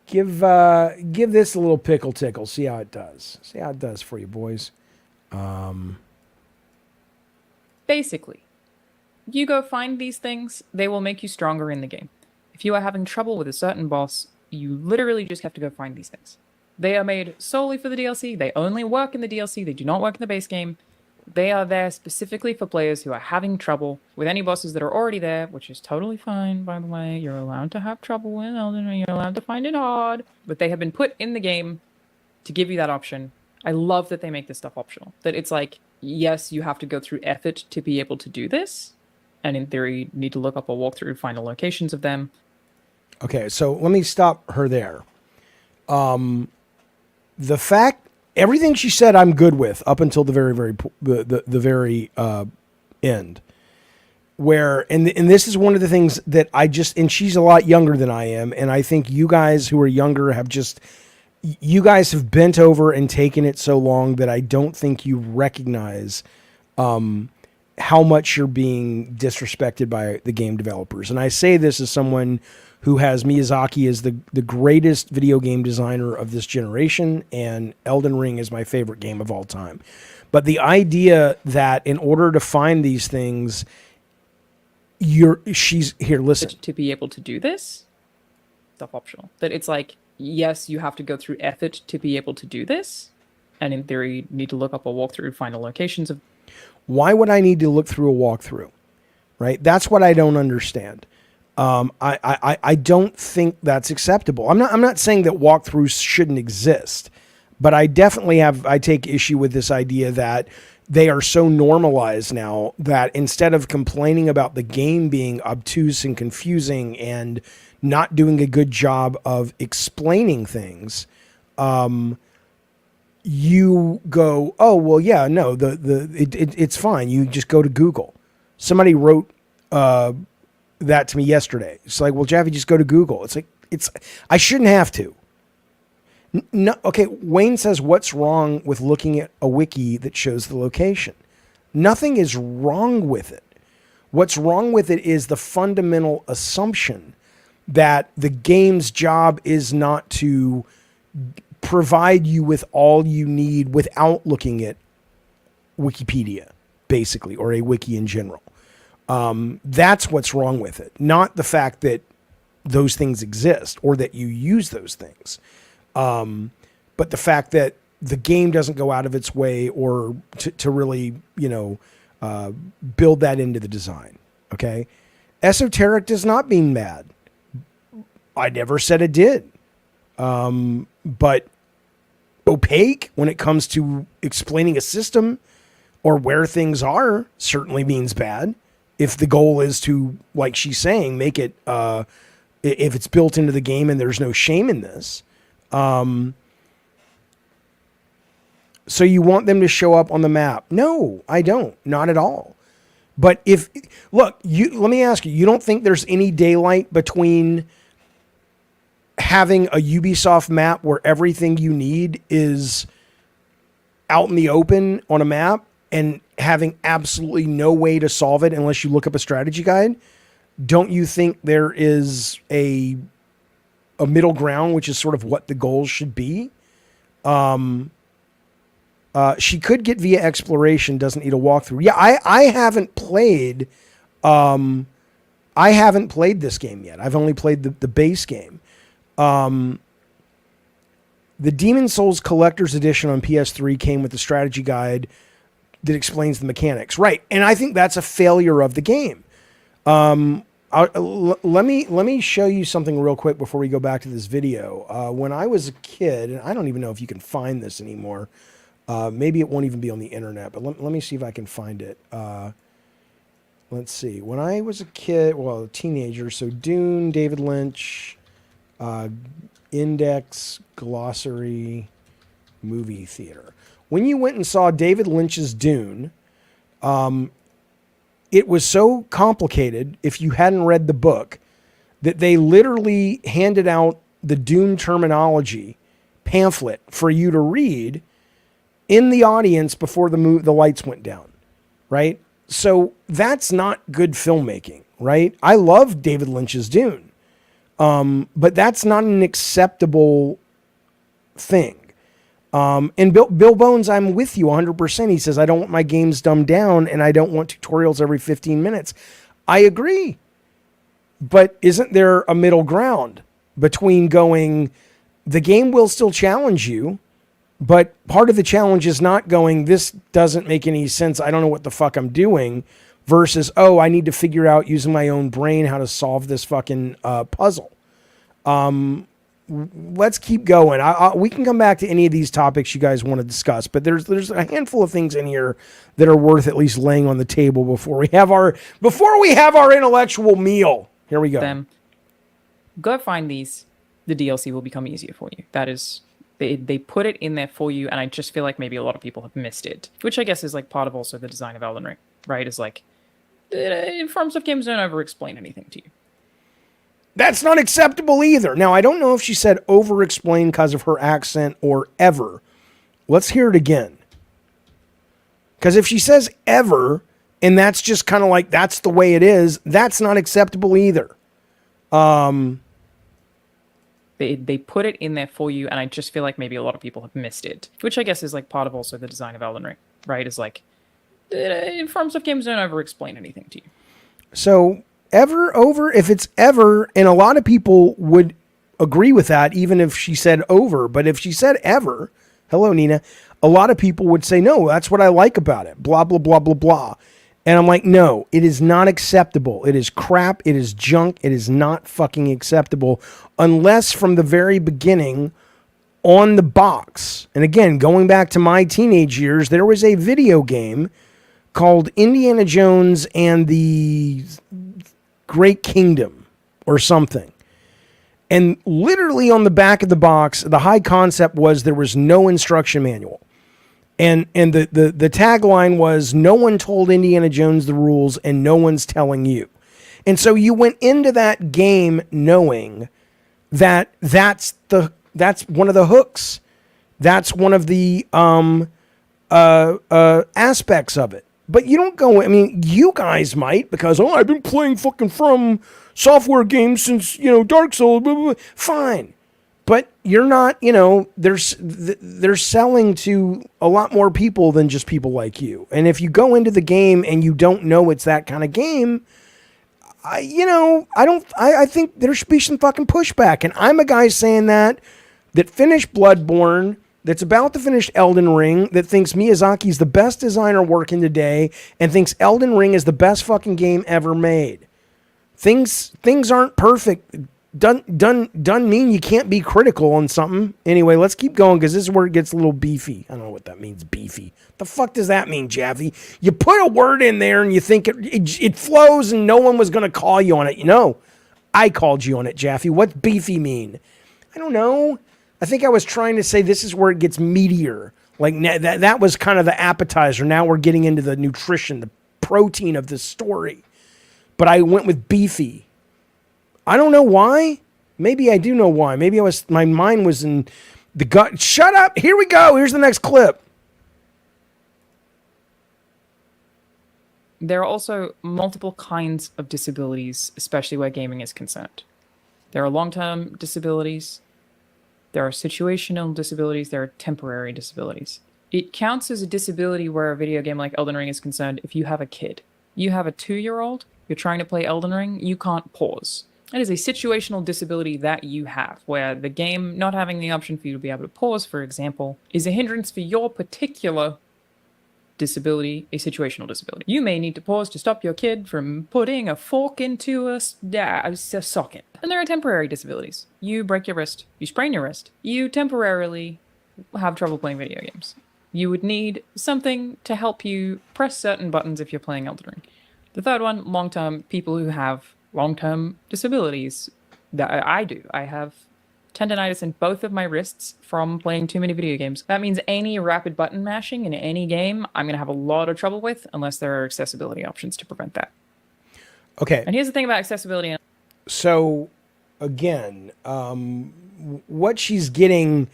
Give this a little pickle tickle. See how it does. See how it does for you, boys. Basically, you go find these things, they will make you stronger in the game. If you are having trouble with a certain boss, you literally just have to go find these things. They are made solely for the DLC. They only work in the DLC. They do not work in the base game. They are there specifically for players who are having trouble with any bosses that are already there, which is totally fine, by the way. You're allowed to have trouble with Elden Ring. You're allowed to find it hard. But they have been put in the game to give you that option. I love that they make this stuff optional. That it's like, yes, you have to go through effort to be able to do this. And in theory, you need to look up a walkthrough, find the locations of them. Okay, so let me stop her there. The fact, everything she said, I'm good with up until the very end. Where and this is one of the things that I just, and she's a lot younger than I am, and I think you guys who are younger have just, you guys have bent over and taken it so long that I don't think you recognize how much you're being disrespected by the game developers. And I say this as someone who has Miyazaki as the greatest video game designer of this generation, and Elden Ring is my favorite game of all time. But the idea that in order to find these things, she's here, listen. To be able to do this, stuff optional. That it's like, yes, you have to go through effort to be able to do this. And in theory, you need to look up a walkthrough, find the locations of. Why would I need to look through a walkthrough? Right? That's what I don't understand. I don't think that's acceptable. I'm not saying that walkthroughs shouldn't exist, but I definitely I take issue with this idea that they are so normalized now that instead of complaining about the game being obtuse and confusing and not doing a good job of explaining things, you go, oh, well, yeah, no, it's fine. You just go to Google. Somebody wrote that to me yesterday. It's like, well, Jaffe, just go to Google. It's like, I shouldn't have to. No, okay, Wayne says, what's wrong with looking at a wiki that shows the location? Nothing is wrong with it. What's wrong with it is the fundamental assumption that the game's job is not to provide you with all you need without looking at Wikipedia, basically, or a wiki in general. That's what's wrong with it, not the fact that those things exist or that you use those things. But the fact that the game doesn't go out of its way or to really, build that into the design. Okay. Esoteric does not mean bad. I never said it did. But opaque when it comes to explaining a system or where things are certainly means bad. If the goal is to, like she's saying, make it, if it's built into the game and there's no shame in this. So you want them to show up on the map? No, I don't. Not at all. But let me ask you, you don't think there's any daylight between having a Ubisoft map where everything you need is out in the open on a map and having absolutely no way to solve it unless you look up a strategy guide? Don't you think there is a middle ground, which is sort of what the goals should be? She could get via exploration, doesn't need a walkthrough. Yeah, I haven't played this game yet. I've only played the base game. The Demon Souls Collector's Edition on PS3 came with the strategy guide that explains the mechanics. Right. And I think that's a failure of the game. Let me show you something real quick before we go back to this video. When I was a kid, and I don't even know if you can find this anymore. Maybe it won't even be on the internet, but let me see if I can find it. Let's see. When I was a kid, well, a teenager, so Dune, David Lynch, Index, Glossary, Movie Theater. When you went and saw David Lynch's Dune, it was so complicated, if you hadn't read the book, that they literally handed out the Dune terminology pamphlet for you to read in the audience before the lights went down, right? So that's not good filmmaking, right? I love David Lynch's Dune, but that's not an acceptable thing. And Bill Bones, I'm with you 100%. He says, I don't want my games dumbed down and I don't want tutorials every 15 minutes. I agree. But isn't there a middle ground between going, the game will still challenge you, but part of the challenge is not going, this doesn't make any sense, I don't know what the fuck I'm doing, versus, oh, I need to figure out using my own brain how to solve this fucking puzzle. Let's keep going. We can come back to any of these topics you guys want to discuss, but there's a handful of things in here that are worth at least laying on the table before we have our intellectual meal. Here we go. Go find these. The DLC will become easier for you. That is, they put it in there for you, and I just feel like maybe a lot of people have missed it, which I guess is like part of also the design of Elden Ring, right? Is like, FromSoft games don't over-explain anything to you. That's not acceptable either. Now, I don't know if she said over-explain because of her accent or ever. Let's hear it again. Because if she says ever, and that's just kind of like, that's the way it is, that's not acceptable either. They put it in there for you, and I just feel like maybe a lot of people have missed it, which I guess is like part of also the design of Elden Ring, right? Is like, FromSoft games don't over-explain anything to you. So, if it's ever, and a lot of people would agree with that, even if she said over, but if she said ever, hello, Nina, a lot of people would say, no, that's what I like about it, blah, blah, blah, blah, blah. And I'm like, no, it is not acceptable. It is crap. It is junk. It is not fucking acceptable unless from the very beginning on the box. And again, going back to my teenage years, there was a video game called Indiana Jones and the Great Kingdom or something. And literally on the back of the box, the high concept was there was no instruction manual. And the tagline was, no one told Indiana Jones the rules and no one's telling you. And so you went into that game knowing that that's one of the hooks. That's one of the aspects of it. But you don't go, I mean, you guys might, because, oh, I've been playing fucking From Software games since, Dark Souls, blah, blah, blah. Fine. But you're not, they're selling to a lot more people than just people like you. And if you go into the game and you don't know it's that kind of game, I think there should be some fucking pushback. And I'm a guy saying that that finished Bloodborne, that's about to finish Elden Ring, that thinks Miyazaki's the best designer working today, and thinks Elden Ring is the best fucking game ever made. Things aren't perfect. Doesn't mean you can't be critical on something. Anyway, let's keep going because this is where it gets a little beefy. I don't know what that means, beefy. The fuck does that mean, Jaffe? You put a word in there and you think it flows and no one was going to call you on it. I called you on it, Jaffe. What's beefy mean? I don't know. I think I was trying to say this is where it gets meatier. Like that was kind of the appetizer. Now we're getting into the nutrition, the protein of this story. But I went with beefy. I don't know why. Maybe I do know why. Maybe my mind was in the gut. Shut up. Here we go. Here's the next clip. There are also multiple kinds of disabilities, especially where gaming is concerned. There are long-term disabilities. There are situational disabilities. There are temporary disabilities. It counts as a disability where a video game like Elden Ring is concerned if you have a kid. You have a 2-year-old, you're trying to play Elden Ring, you can't pause. That is a situational disability that you have, where the game not having the option for you to be able to pause, for example, is a hindrance for your particular disability, a situational disability. You may need to pause to stop your kid from putting a fork into a socket. And there are temporary disabilities. You break your wrist, you sprain your wrist, you temporarily have trouble playing video games. You would need something to help you press certain buttons if you're playing Elden Ring. The third one, long-term, people who have long-term disabilities. That I do. I have tendonitis in both of my wrists from playing too many video games. That means any rapid button mashing in any game, I'm going to have a lot of trouble with unless there are accessibility options to prevent that. Okay. And here's the thing about accessibility. So, again, what she's getting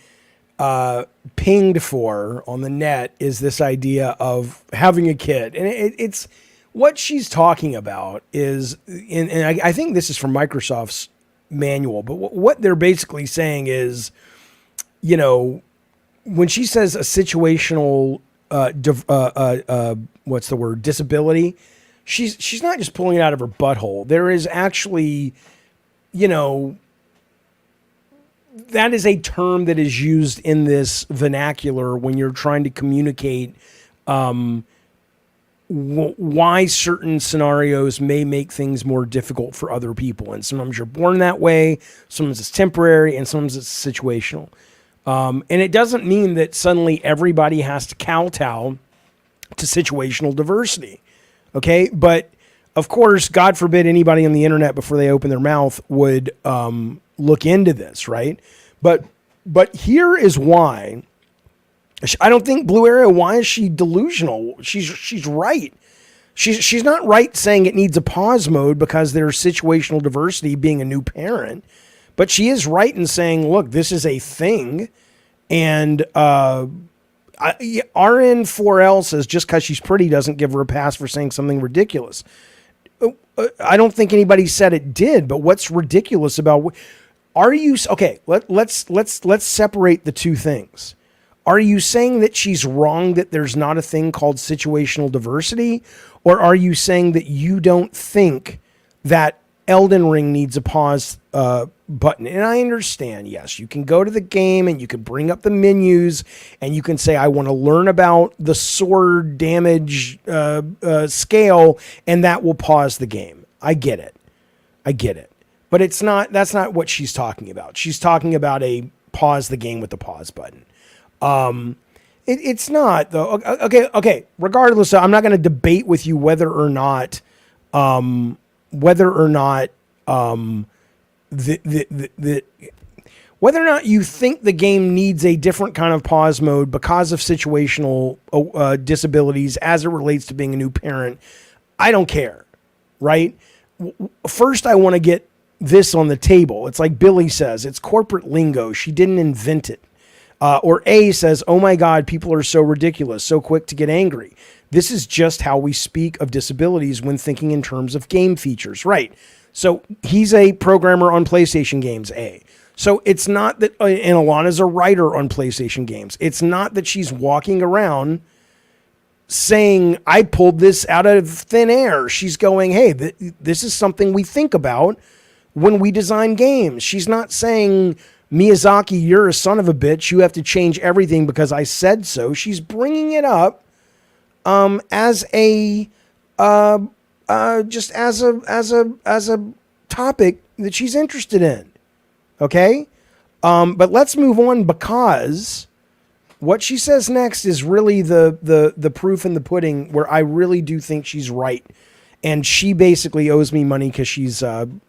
pinged for on the net is this idea of having a kid. And it's what she's talking about is, and I think this is from Microsoft's manual, but what they're basically saying is, when she says a situational, what's the word, disability, she's not just pulling it out of her butthole. There is actually, that is a term that is used in this vernacular when you're trying to communicate why certain scenarios may make things more difficult for other people. And sometimes you're born that way, sometimes it's temporary, and sometimes it's situational. And it doesn't mean that suddenly everybody has to kowtow to situational diversity. Okay? But, of course, God forbid anybody on the internet before they open their mouth would look into this, right? But here is why. I don't think Blue Arrow, why is she delusional? She's right. She's not right saying it needs a pause mode because there's situational diversity being a new parent. But she is right in saying, look, this is a thing. And RN4L says just because she's pretty doesn't give her a pass for saying something ridiculous. I don't think anybody said it did, but what's ridiculous about... Are you... Okay, let's separate the two things. Are you saying that she's wrong that there's not a thing called situational diversity? Or are you saying that you don't think that Elden Ring needs a pause button? And I understand, yes, you can go to the game and you can bring up the menus and you can say, I want to learn about the sword damage scale, and that will pause the game. I get it. But that's not what she's talking about. She's talking about a pause the game with the pause button. It's not though. Okay. Regardless, I'm not going to debate with you whether or not whether or not you think the game needs a different kind of pause mode because of situational disabilities as it relates to being a new parent. I don't care, right? First, I want to get this on the table. It's like Billy says, it's corporate lingo. She didn't invent it. Or A says, oh my God, people are so ridiculous, so quick to get angry. This is just how we speak of disabilities when thinking in terms of game features. Right. So he's a programmer on PlayStation games, A. So it's not that, and Alana's a writer on PlayStation games. It's not that she's walking around saying, I pulled this out of thin air. She's going, hey, this is something we think about when we design games. She's not saying, Miyazaki, you're a son of a bitch. You have to change everything because I said so. She's bringing it up as a just as a topic that she's interested in. Okay? But let's move on, because what she says next is really the proof in the pudding, where I really do think she's right. And she basically owes me money because she's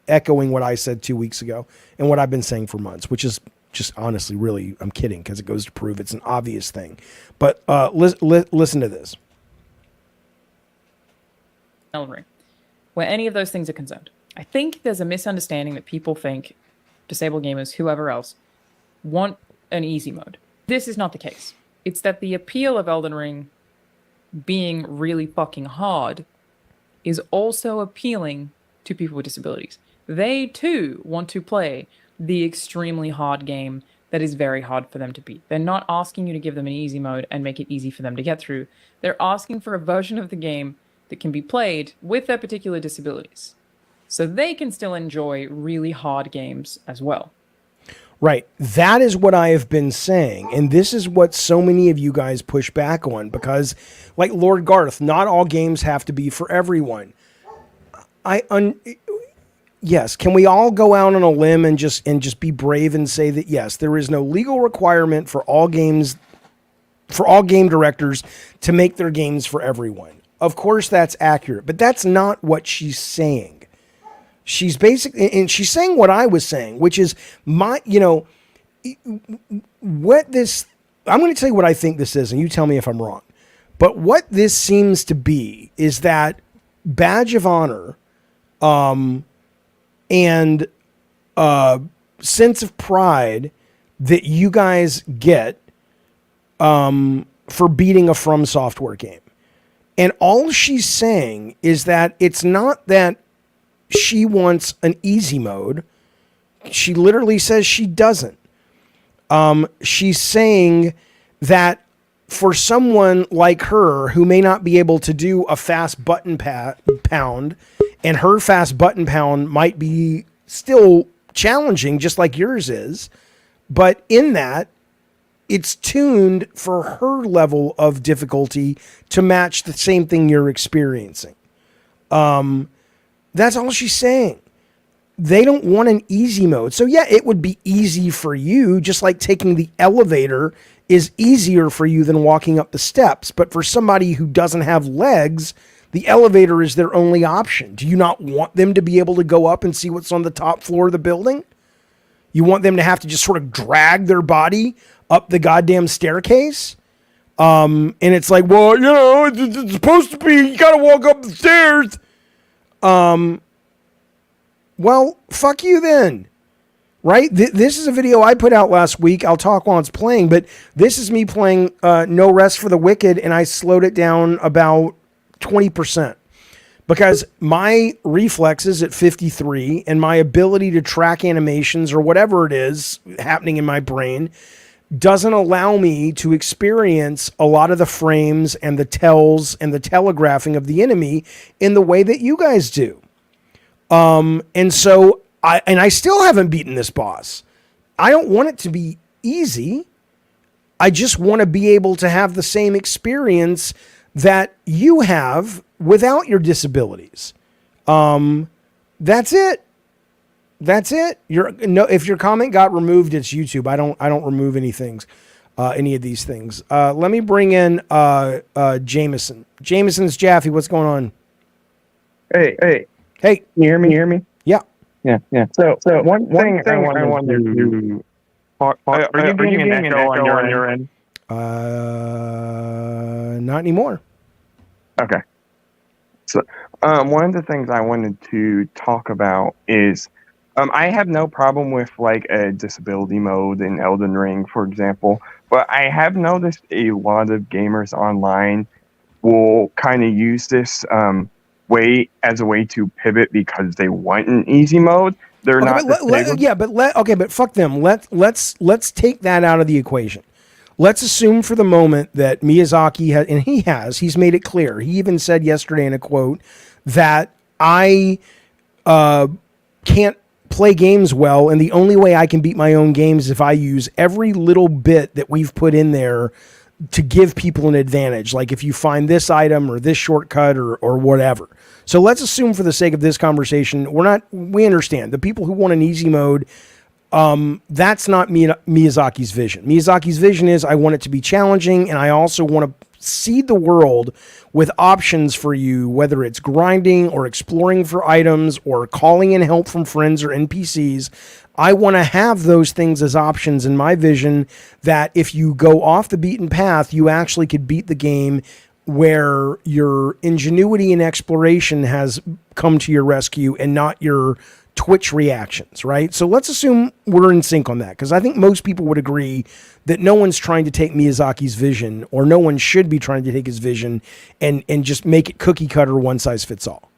echoing what I said 2 weeks ago and what I've been saying for months, which is just honestly, really, I'm kidding, because it goes to prove it's an obvious thing. But listen to this. Elden Ring, where any of those things are concerned. I think there's a misunderstanding that people think disabled gamers, whoever else, want an easy mode. This is not the case. It's that the appeal of Elden Ring being really fucking hard is also appealing to people with disabilities. They too want to play the extremely hard game that is very hard for them to beat. They're not asking you to give them an easy mode and make it easy for them to get through. They're asking for a version of the game that can be played with their particular disabilities, so they can still enjoy really hard games as well. Right. That is what I have been saying. And this is what so many of you guys push back on, because, like Lord Garth, not all games have to be for everyone. Yes, can we all go out on a limb and just be brave and say that, yes, there is no legal requirement for all games, for all game directors to make their games for everyone. Of course that's accurate, but that's not what she's saying. She's basically, and she's saying what I was saying, which is what this, I'm going to tell you what I think this is, and you tell me if I'm wrong. But what this seems to be is that badge of honor and sense of pride that you guys get for beating a From Software game. And all she's saying is that it's not that she wants an easy mode. She literally says she doesn't. She's saying that for someone like her who may not be able to do a fast button pound, and her fast button pound might be still challenging just like yours is, but in that it's tuned for her level of difficulty to match the same thing you're experiencing. That's all she's saying. They don't want an easy mode. So yeah, it would be easy for you, just like taking the elevator is easier for you than walking up the steps. But for somebody who doesn't have legs, the elevator is their only option. Do you not want them to be able to go up and see what's on the top floor of the building? You want them to have to just sort of drag their body up the goddamn staircase? And it's like, well, it's supposed to be, you gotta walk up the stairs. Well, fuck you then, right? This is a video I put out last week. I'll talk while it's playing, but this is me playing No Rest for the Wicked, and I slowed it down about 20% because my reflexes at 53 and my ability to track animations or whatever it is happening in my brain doesn't allow me to experience a lot of the frames and the tells and the telegraphing of the enemy in the way that you guys do. And so I still haven't beaten this boss. I don't want it to be easy. I just want to be able to have the same experience that you have without your disabilities. That's it. That's it. If your comment got removed, it's YouTube. I don't remove any of these things. Let me bring in Jameson. Jameson's Jaffe. What's going on? Hey. Hey. You hear me? Yeah. Yeah. So one thing I wanted to are you getting an echo on your end? Not anymore. Okay. So one of the things I wanted to talk about is I have no problem with like a disability mode in Elden Ring, for example, but I have noticed a lot of gamers online will kind of use this way as a way to pivot because they want an easy mode. They're not. But fuck them. Let's take that out of the equation. Let's assume for the moment that Miyazaki has, and he's made it clear. He even said yesterday in a quote that I can't play games well, and the only way I can beat my own games is if I use every little bit that we've put in there to give people an advantage. Like if you find this item or this shortcut or whatever. So let's assume for the sake of this conversation, we understand the people who want an easy mode. That's not Miyazaki's vision. Miyazaki's vision is I want it to be challenging, and I also want to seed the world with options for you, whether it's grinding or exploring for items or calling in help from friends or NPCs. I want to have those things as options in my vision that if you go off the beaten path, you actually could beat the game where your ingenuity and exploration has come to your rescue and not your Twitch reactions, right? So let's assume we're in sync on that, because I think most people would agree that no one's trying to take Miyazaki's vision, or no one should be trying to take his vision and just make it cookie cutter, one size fits all.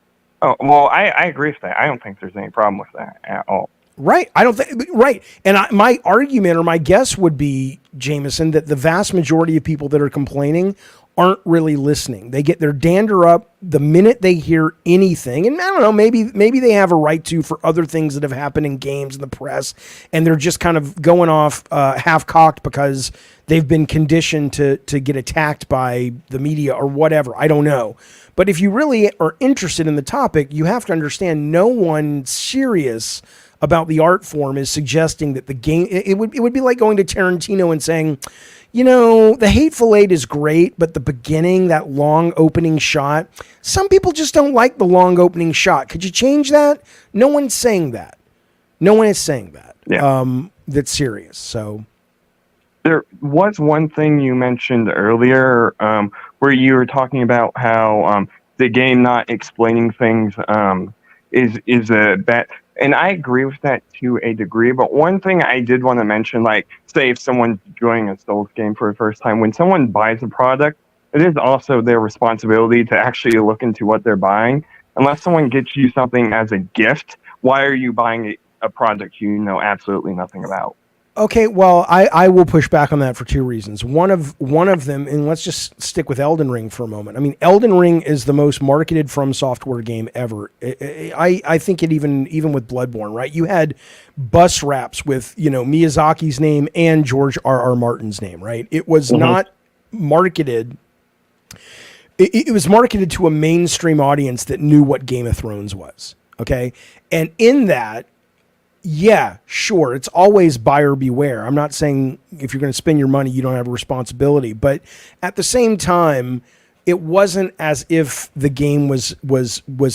Oh, well, I agree with that. I don't think there's any problem with that at all. Right. I don't think, right. And my argument or my guess would be, Jameson, that the vast majority of people that are complaining aren't really listening. They get their dander up the minute they hear anything. And I don't know, maybe they have a right to for other things that have happened in games and the press, and they're just kind of going off half-cocked because they've been conditioned to get attacked by the media or whatever. I don't know. But if you really are interested in the topic, you have to understand no one serious about the art form is suggesting that the game, it would be like going to Tarantino and saying, you know, The Hateful Eight is great, but the beginning, that long opening shot, some people just don't like the long opening shot. Could you change that? No one's saying that. No one is saying that. Yeah. That's serious. So there was one thing you mentioned earlier where you were talking about how the game not explaining things is a bad. And I agree with that to a degree, but one thing I did want to mention, like, say if someone's joining a Souls game for the first time, when someone buys a product, it is also their responsibility to actually look into what they're buying. Unless someone gets you something as a gift, why are you buying a product you know absolutely nothing about? Okay, well, I will push back on that for two reasons. One of them, and let's just stick with Elden Ring for a moment. I mean, Elden Ring is the most marketed From Software game ever. I think it even with Bloodborne, right? You had bus wraps with, you know, Miyazaki's name and George R.R. Martin's name, right? It was not marketed. It was marketed to a mainstream audience that knew what Game of Thrones was, okay? And in that, yeah, sure. It's always buyer beware. I'm not saying if you're going to spend your money, you don't have a responsibility. But at the same time, it wasn't as if the game was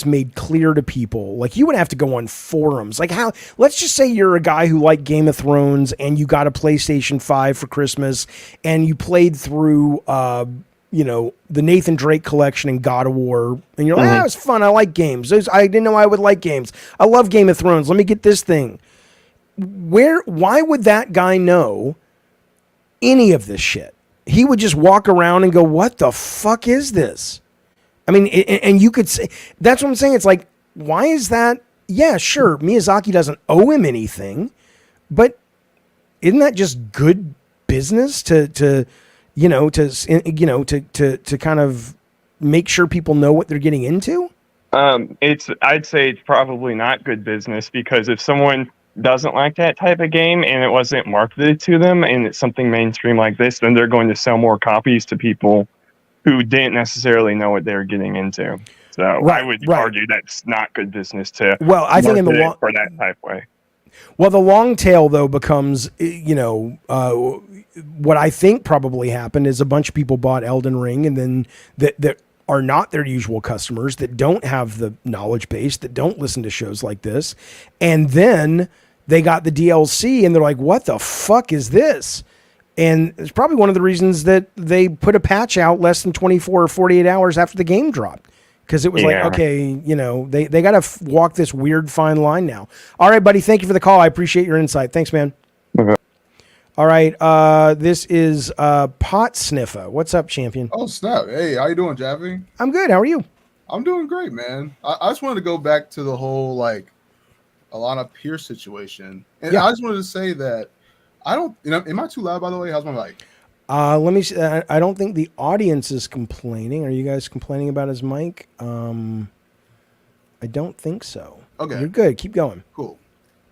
made clear to people. Like, you would have to go on forums. Like, how? Let's just say you're a guy who liked Game of Thrones and you got a PlayStation 5 for Christmas and you played through you know, the Nathan Drake collection and God of War. And you're like, it was fun. I like games. I didn't know I would like games. I love Game of Thrones. Let me get this thing. Why would that guy know any of this shit? He would just walk around and go, what the fuck is this? I mean, and you could say, that's what I'm saying. It's like, why is that? Yeah, sure. Miyazaki doesn't owe him anything, but isn't that just good business to kind of make sure people know what they're getting into? I'd say it's probably not good business, because if someone doesn't like that type of game and it wasn't marketed to them and it's something mainstream like this, then they're going to sell more copies to people who didn't necessarily know what they were getting into. So I would argue that's not good business to I think in the for that type way. Well, the long tail, though, becomes, what I think probably happened is a bunch of people bought Elden Ring, and then that are not their usual customers, that don't have the knowledge base, that don't listen to shows like this. And then they got the DLC and they're like, what the fuck is this? And it's probably one of the reasons that they put a patch out less than 24 or 48 hours after the game dropped. Because it was like, okay, you know, they got to walk this weird fine line now. All right, buddy. Thank you for the call. I appreciate your insight. Thanks, man. Okay. All right. This is Pot Sniffer. What's up, champion? Oh, snap. Hey, how you doing, Jaffe? I'm good. How are you? I'm doing great, man. I just wanted to go back to the whole, like, Alana Pierce situation. And I just wanted to say that I don't, am I too loud, by the way? How's my mic? Let me see. I don't think the audience is complaining. Are you guys complaining about his mic? I don't think so. Okay. You're good. Keep going. Cool.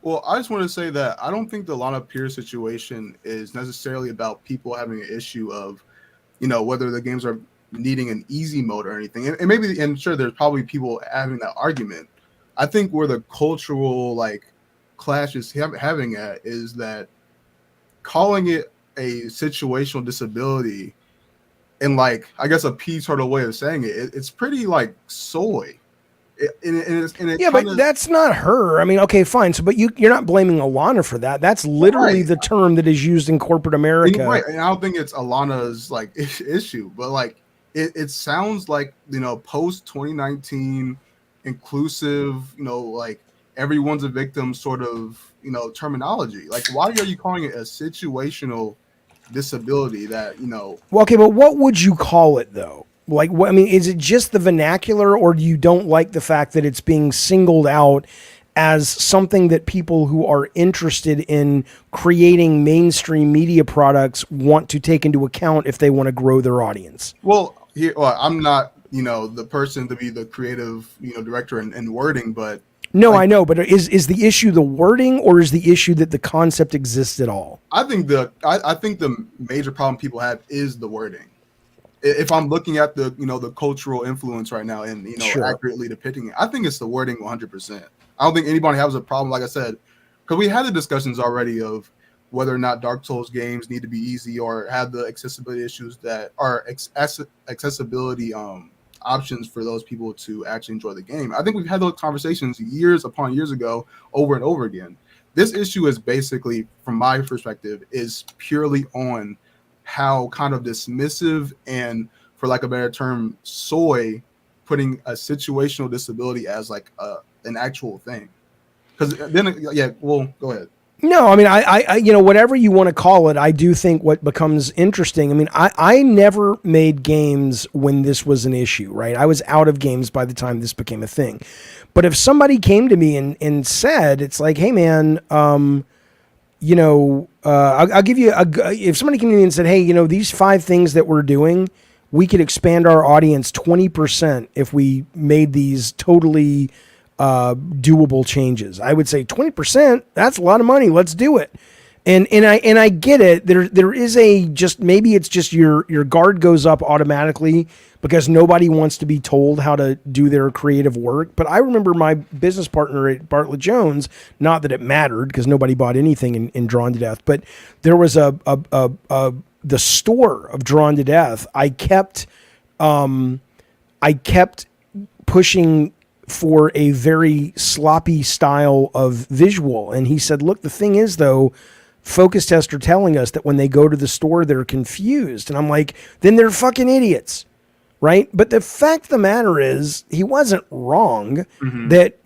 Well, I just want to say that I don't think the Lana Pierce situation is necessarily about people having an issue of, whether the games are needing an easy mode or anything. And maybe, and sure, there's probably people having that argument. I think where the cultural clash is having at is that calling it a situational disability, and I guess a P sort of way of saying it's pretty soy. Yeah, but that's not her. I mean, okay, fine. So, but you're not blaming Alana for that. That's literally the term that is used in corporate America. Right, and I don't think it's Alana's issue, but it sounds like post 2019 inclusive, everyone's a victim sort of terminology. Why are you calling it a situational disability that Well, okay, but what would you call it though? What, I mean, is it just the vernacular, or do you don't like the fact that it's being singled out as something that people who are interested in creating mainstream media products want to take into account if they want to grow their audience? Well, I'm not, the person to be the creative, director and wording, but no, I know, but is the issue the wording, or is the issue that the concept exists at all? I think the major problem people have is the wording. If I'm looking at the cultural influence right now and Sure. accurately depicting it, I think it's the wording 100%. I don't think anybody has a problem, like I said, because we had the discussions already of whether or not Dark Souls games need to be easy or have the accessibility issues that are accessibility options for those people to actually enjoy the game. I think we've had those conversations years upon years ago, over and over again. This issue is basically, from my perspective, is purely on how kind of dismissive and, for lack of a better term, soy putting a situational disability as an actual thing. Because then, yeah, well, go ahead. No, I mean, I whatever you want to call it, I do think what becomes interesting. I mean, I never made games when this was an issue, right? I was out of games by the time this became a thing. But if somebody came to me and said, it's like, hey, man, I'll give you if somebody came to me and said, hey, these 5 things that we're doing, we could expand our audience 20% if we made these totally doable changes. I would say 20%, that's a lot of money. Let's do it. And I get it. There is maybe it's just your guard goes up automatically because nobody wants to be told how to do their creative work. But I remember my business partner at Bartlett Jones, not that it mattered because nobody bought anything in Drawn to Death, but there was the store of Drawn to Death. I kept pushing for a very sloppy style of visual. And he said, look, the thing is though, focus tests are telling us that when they go to the store, they're confused. And I'm like, then they're fucking idiots. Right. But the fact of the matter is he wasn't wrong that,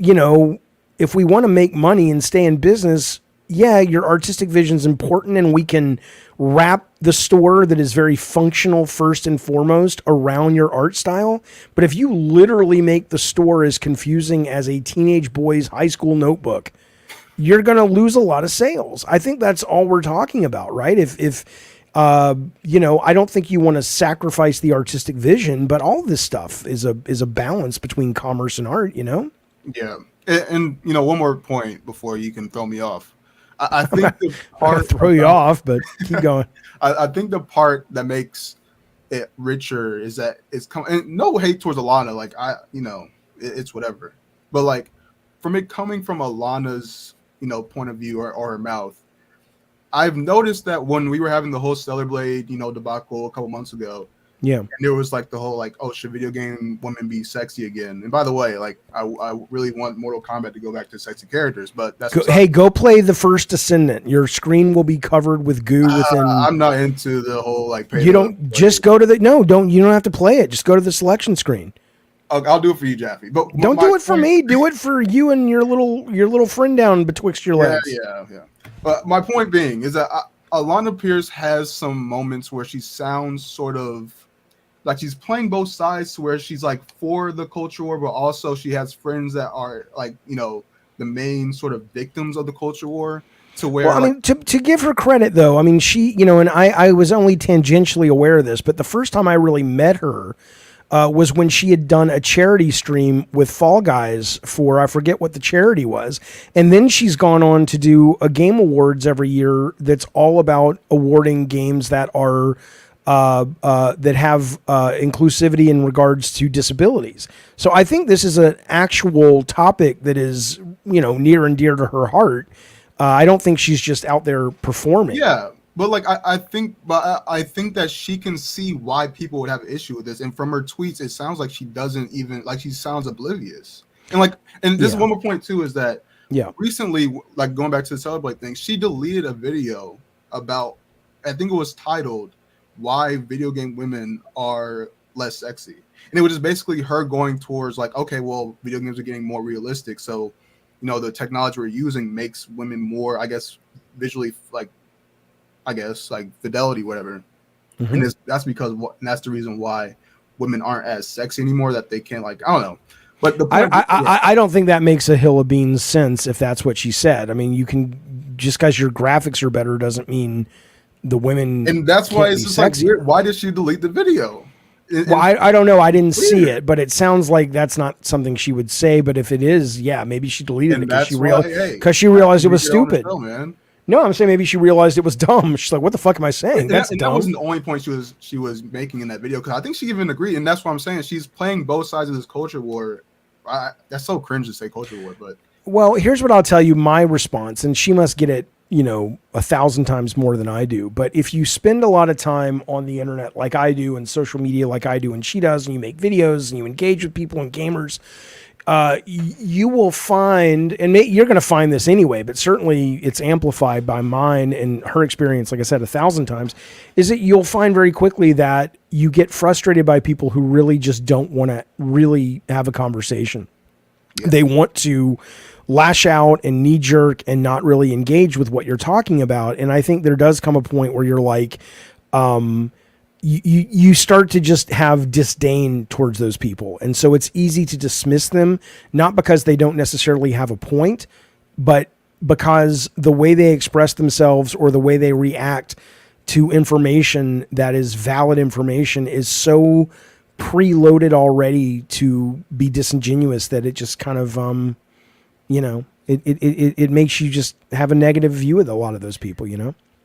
if we want to make money and stay in business, yeah, your artistic vision is important, and we can wrap the store that is very functional first and foremost around your art style. But if you literally make the store as confusing as a teenage boy's high school notebook, you're going to lose a lot of sales. I think that's all we're talking about, right? If I don't think you want to sacrifice the artistic vision, but all this stuff is a balance between commerce and art, Yeah. And one more point before you can throw me off. I think the part throw you off, but keep going. I think the part that makes it richer is that it's and no hate towards Alana. It's whatever. But from it coming from Alana's, point of view or her mouth, I've noticed that when we were having the whole Stellar Blade, debacle a couple months ago, yeah, and there was the whole oh, should video game women be sexy again? And by the way, I really want Mortal Kombat to go back to sexy characters, but that's go play the first Descendant. Your screen will be covered with goo within. I'm not into the whole you don't just go to you don't have to play it. Just go to the selection screen. I'll do it for you, Jaffe. But don't do it for me. Do it for you and your little friend down betwixt your legs. Yeah. But my point being is that Alana Pierce has some moments where she sounds sort of like she's playing both sides, to where she's for the culture war, but also she has friends that are the main sort of victims of the culture war. To where, well, I mean, to give her credit though, I mean, she, and I was only tangentially aware of this, but the first time I really met her, was when she had done a charity stream with Fall Guys for, I forget what the charity was. And then she's gone on to do a game awards every year that's all about awarding games that are that have inclusivity in regards to disabilities. So I think this is an actual topic that is, near and dear to her heart. I don't think she's just out there performing. Yeah, but like I think that she can see why people would have issue with this, and from her tweets, it sounds like she doesn't even she sounds oblivious. And this is one more point too, is that recently, like going back to the Celebrate thing, she deleted a video about, I think it was titled "Why Video Game Women Are Less Sexy," and it was just basically her going towards like, okay, well, video games are getting more realistic, so the technology we're using makes women more, I guess, visually like fidelity, whatever. Mm-hmm. And that's because and that's the reason why women aren't as sexy anymore, that they can't, I don't know. But the point I don't think that makes a hill of beans sense if that's what she said. I mean, you can, just because your graphics are better doesn't mean the women, and that's why it's just sexy. Weird. Why did she delete the video? Well, I don't know. I didn't see it, but it sounds like that's not something she would say. But if it is, maybe she deleted it because she realized it was stupid. Man. No, I'm saying maybe she realized it was dumb. She's like, "What the fuck am I saying? That's dumb." That wasn't the only point she was making in that video, because I think she even agreed, and that's what I'm saying. She's playing both sides of this culture war. That's so cringe to say culture war, but well, here's what I'll tell you. My response, and she must get it 1,000 times more than I do. But if you spend a lot of time on the internet like I do, and social media like I do and she does, and you make videos and you engage with people and gamers, you will find, and you're going to find this anyway, but certainly it's amplified by mine and her experience, like I said 1,000 times, is that you'll find very quickly that you get frustrated by people who really just don't want to really have a conversation. Yeah. They want to lash out and knee jerk and not really engage with what you're talking about. And I think there does come a point where you're like, you start to just have disdain towards those people. And so it's easy to dismiss them, not because they don't necessarily have a point, but because the way they express themselves or the way they react to information that is valid information is so preloaded already to be disingenuous that it just kind of, it makes you just have a negative view of a lot of those people,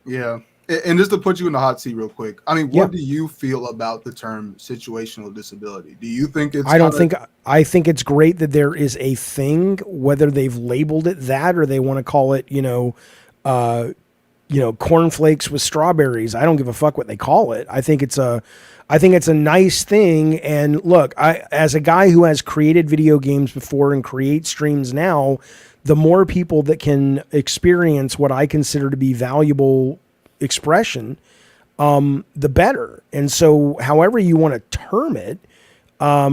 Yeah. And just to put you in the hot seat real quick, I mean, what do you feel about the term situational disability? Do you think it's... I think it's great that there is a thing, whether they've labeled it that or they want to call it, cornflakes with strawberries. I don't give a fuck what they call it. I think it's a nice thing. And look, as a guy who has created video games before and creates streams now, the more people that can experience what I consider to be valuable expression, the better. And so however you want to term it, I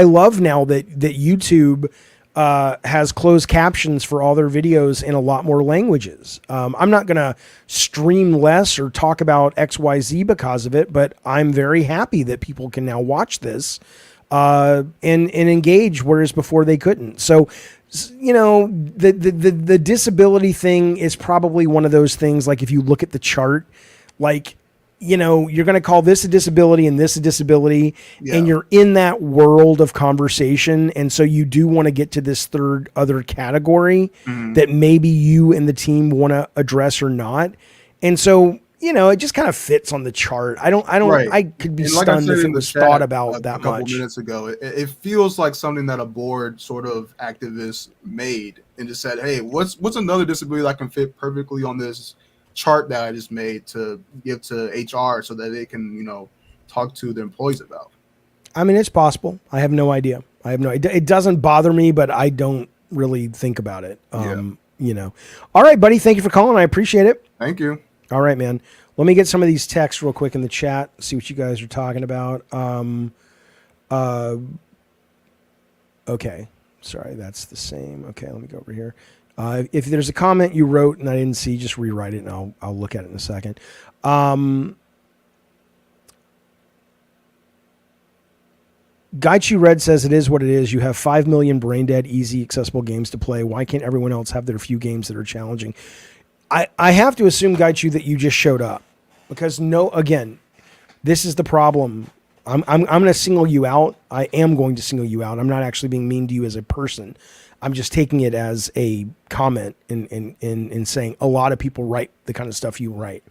love now that YouTube has closed captions for all their videos in a lot more languages. I'm not going to stream less or talk about XYZ because of it, but I'm very happy that people can now watch this and engage, whereas before they couldn't. So, the disability thing is probably one of those things, like if you look at the chart, you're going to call this a disability and this a disability, and you're in that world of conversation. And so you do want to get to this third other category that maybe you and the team want to address or not. And so, it just kind of fits on the chart. I could be stunned if it was thought about that much. A couple minutes ago, it feels like something that a board sort of activist made and just said, hey, what's another disability that can fit perfectly on this chart that I just made to give to HR so that they can, talk to the employees about. I mean, it's possible. I have no idea. It doesn't bother me, but I don't really think about it. All right, buddy. Thank you for calling. I appreciate it. Thank you. All right, man. Let me get some of these texts real quick in the chat. See what you guys are talking about. Okay. Sorry. That's the same. Okay. Let me go over here. If there's a comment you wrote and I didn't see, just rewrite it and I'll look at it in a second. Gaichu Red says it is what it is. You have 5 million brain dead, easy, accessible games to play. Why can't everyone else have their few games that are challenging? I have to assume, Gaichu, that you just showed up because again, this is the problem. I'm going to single you out. I am going to single you out. I'm not actually being mean to you as a person. I'm just taking it as a comment in saying a lot of people write the kind of stuff you write.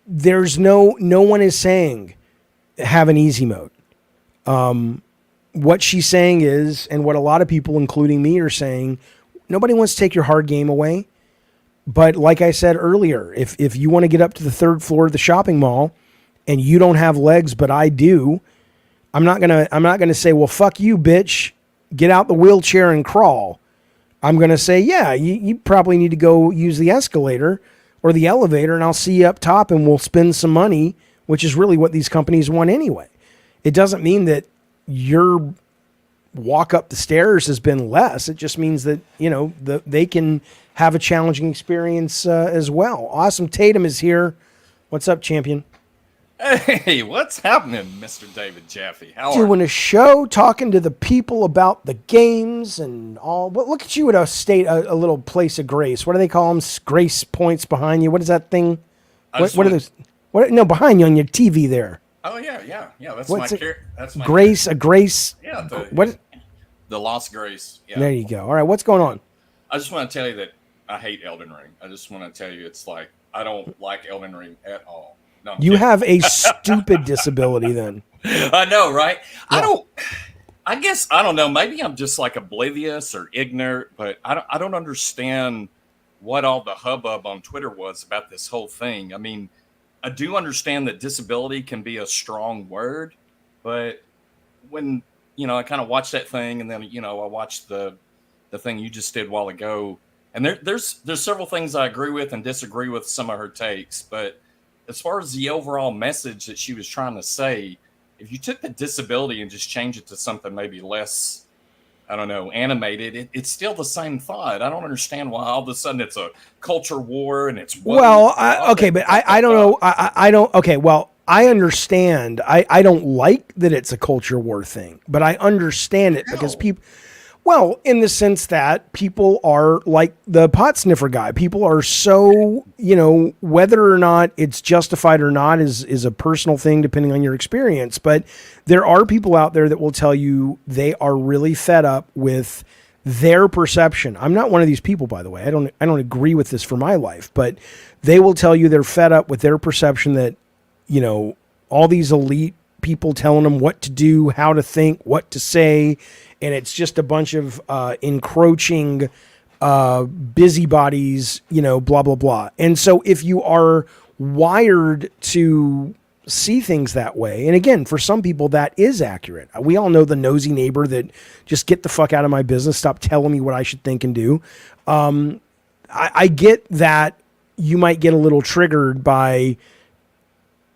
There's no one is saying have an easy mode. What she's saying is, and what a lot of people, including me, are saying, nobody wants to take your hard game away. But like I said earlier, if you want to get up to the third floor of the shopping mall and you don't have legs, but I do, I'm not gonna say, well, fuck you, bitch, get out the wheelchair and crawl. I'm gonna say, yeah, you probably need to go use the escalator or the elevator, and I'll see you up top, and we'll spend some money, which is really what these companies want anyway. It doesn't mean that your walk up the stairs has been less. It just means that, they can have a challenging experience as well. Awesome Tatum is here. What's up, champion? Hey, what's happening, Mr. David Jaffe? How are Doing you? a show, talking to the people about the games and all. But look at you at a little place of grace. What do they call them? Grace points behind you. What is that thing? What are those? No, behind you on your TV there. Oh yeah. That's What's my it? That's my Grace, a grace. Yeah, The Lost Grace. Yeah. There you go. All right, what's going on? I just want to tell you that I hate Elden Ring. I just want to tell you it's like I don't like Elden Ring at all. No, You have a stupid disability then. I know, right? Yeah. I guess I don't know. Maybe I'm just like oblivious or ignorant, but I don't understand what all the hubbub on Twitter was about this whole thing. I mean, I do understand that disability can be a strong word, but when I kind of watched that thing, and then I watched the thing you just did a while ago, and there's several things I agree with and disagree with some of her takes, but as far as the overall message that she was trying to say, if you took the disability and just changed it to something maybe less, I don't know, animated, it's still the same thought. I don't understand why all of a sudden it's a culture war and it's well, but I don't know. I don't. Okay, well, I understand. I don't like that it's a culture war thing, but I understand it because people. Well, in the sense that people are like the pot sniffer guy. People are so, whether or not it's justified or not is a personal thing depending on your experience. But there are people out there that will tell you they are really fed up with their perception. I'm not one of these people, by the way. I don't agree with this for my life, but they will tell you they're fed up with their perception that, all these elite people telling them what to do, how to think, what to say. And it's just a bunch of encroaching busybodies, blah, blah, blah. And so if you are wired to see things that way, and again, for some people that is accurate. We all know the nosy neighbor that just get the fuck out of my business, stop telling me what I should think and do. I get that you might get a little triggered by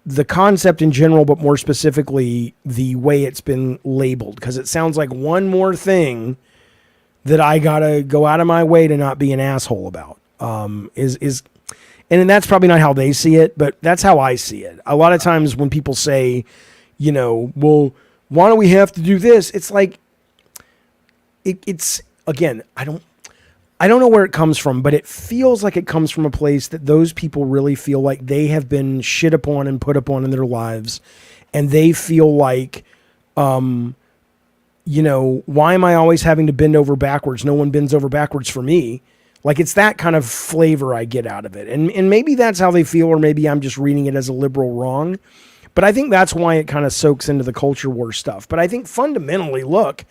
the concept in general, but more specifically the way it's been labeled, because it sounds like one more thing that I gotta go out of my way to not be an asshole about. And that's probably not how they see it, but that's how I see it. A lot of times when people say, well, why do we have to do this? It's like, it's again, I don't know where it comes from, but it feels like it comes from a place that those people really feel like they have been shit upon and put upon in their lives. And they feel like, why am I always having to bend over backwards? No one bends over backwards for me. Like, it's that kind of flavor I get out of it. And maybe that's how they feel, or maybe I'm just reading it as a liberal wrong. But I think that's why it kind of soaks into the culture war stuff. But I think fundamentally, look,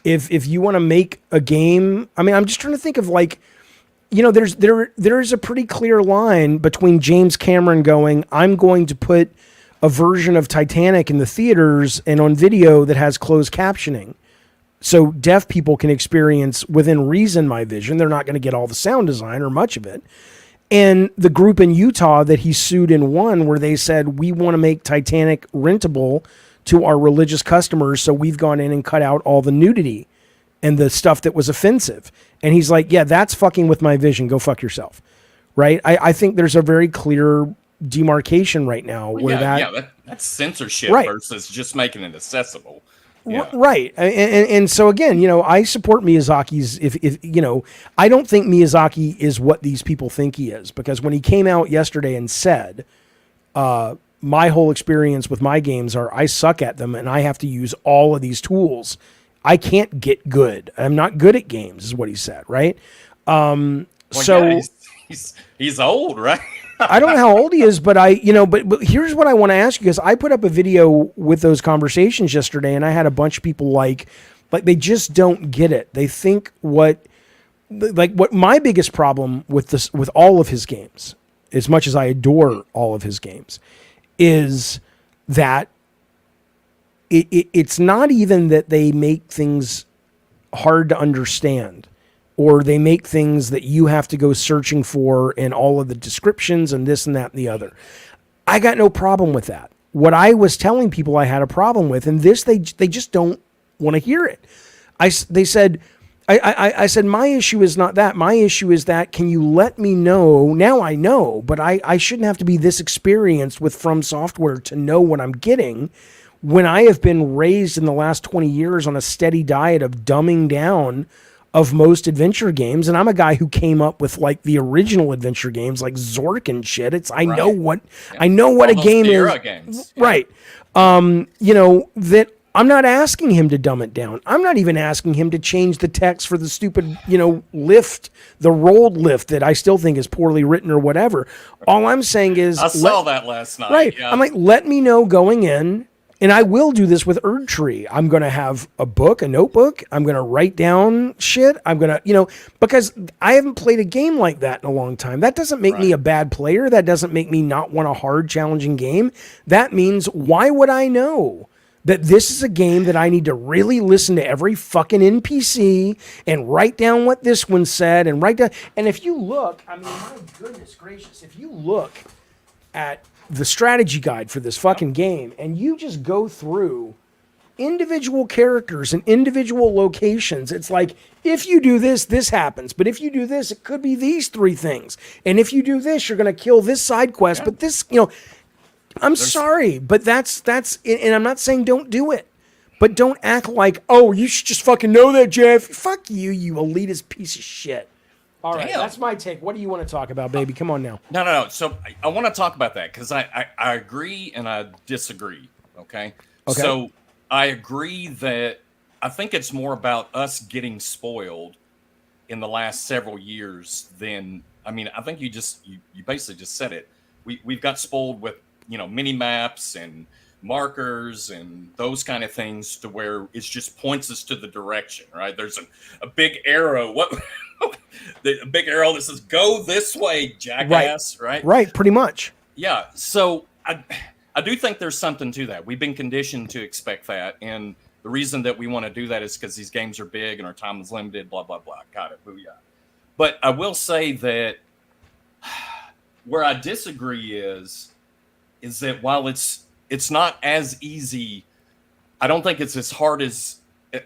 if you want to make a game, I mean, I'm just trying to think of like, there's a pretty clear line between James Cameron going, I'm going to put a version of Titanic in the theaters and on video that has closed captioning, so deaf people can experience within reason my vision. They're not going to get all the sound design or much of it. And the group in Utah that he sued and won, where they said, we want to make Titanic rentable to our religious customers, so we've gone in and cut out all the nudity and the stuff that was offensive. And he's like, yeah, that's fucking with my vision. Go fuck yourself. Right? I think there's a very clear demarcation right now where that's censorship versus just making it accessible. Yeah. Right. And so again, I support Miyazaki's, if I don't think Miyazaki is what these people think he is, because when he came out yesterday and said, My whole experience with my games are I suck at them and I have to use all of these tools. I can't get good. I'm not good at games, is what he said, right? Well, So yeah, he's old, right? I don't know how old he is, but but here's what I want to ask you, because I put up a video with those conversations yesterday, and I had a bunch of people like they just don't get it. They think what my biggest problem with this, with all of his games, as much as I adore all of his games, is that it's not even that they make things hard to understand, or they make things that you have to go searching for in all of the descriptions and this and that and the other. I got no problem with that. What I was telling people I had a problem with, and this, they just don't want to hear it. I said, my issue is not that. My issue is that, can you let me know? Now I know, but I shouldn't have to be this experienced with From Software to know what I'm getting, when I have been raised in the last 20 years on a steady diet of dumbing down of most adventure games. And I'm a guy who came up with like the original adventure games like Zork and shit. I know what a game is. Games. Right. That I'm not asking him to dumb it down. I'm not even asking him to change the text for the stupid, lift, the rolled lift that I still think is poorly written or whatever. All I'm saying is, I saw that last night. Right. Yeah. I'm like, let me know going in. And I will do this with Erd Tree. I'm going to have a notebook. I'm going to write down shit. I'm going to, because I haven't played a game like that in a long time. That doesn't make me a bad player. That doesn't make me not want a hard, challenging game. That means, why would I know that this is a game that I need to really listen to every fucking NPC and write down what this one said and write down. And if you look, I mean, my goodness gracious, if you look at the strategy guide for this fucking game, and you just go through individual characters and individual locations, it's like, if you do this, this happens. But if you do this, it could be these three things. And if you do this, you're going to kill this side quest. But this, I'm sorry, but that's, and I'm not saying don't do it, but don't act like, oh, you should just fucking know that, Jeff. Fuck you, you elitist piece of shit. All right, that's my take. What do you want to talk about, baby? Come on now. No. So I want to talk about that, because I agree and I disagree. Okay. So I agree that I think it's more about us getting spoiled in the last several years than, I think you basically just said it. We've got spoiled with, mini maps and markers and those kind of things, to where it just points us to the direction, right? There's a big arrow. The big arrow that says "Go this way, jackass." Right? Right. Pretty much. Yeah. So I do think there's something to that. We've been conditioned to expect that, and the reason that we want to do that is because these games are big and our time is limited. Blah blah blah. Got it. Booyah. But I will say that where I disagree is that while it's not as easy, I don't think it's as hard as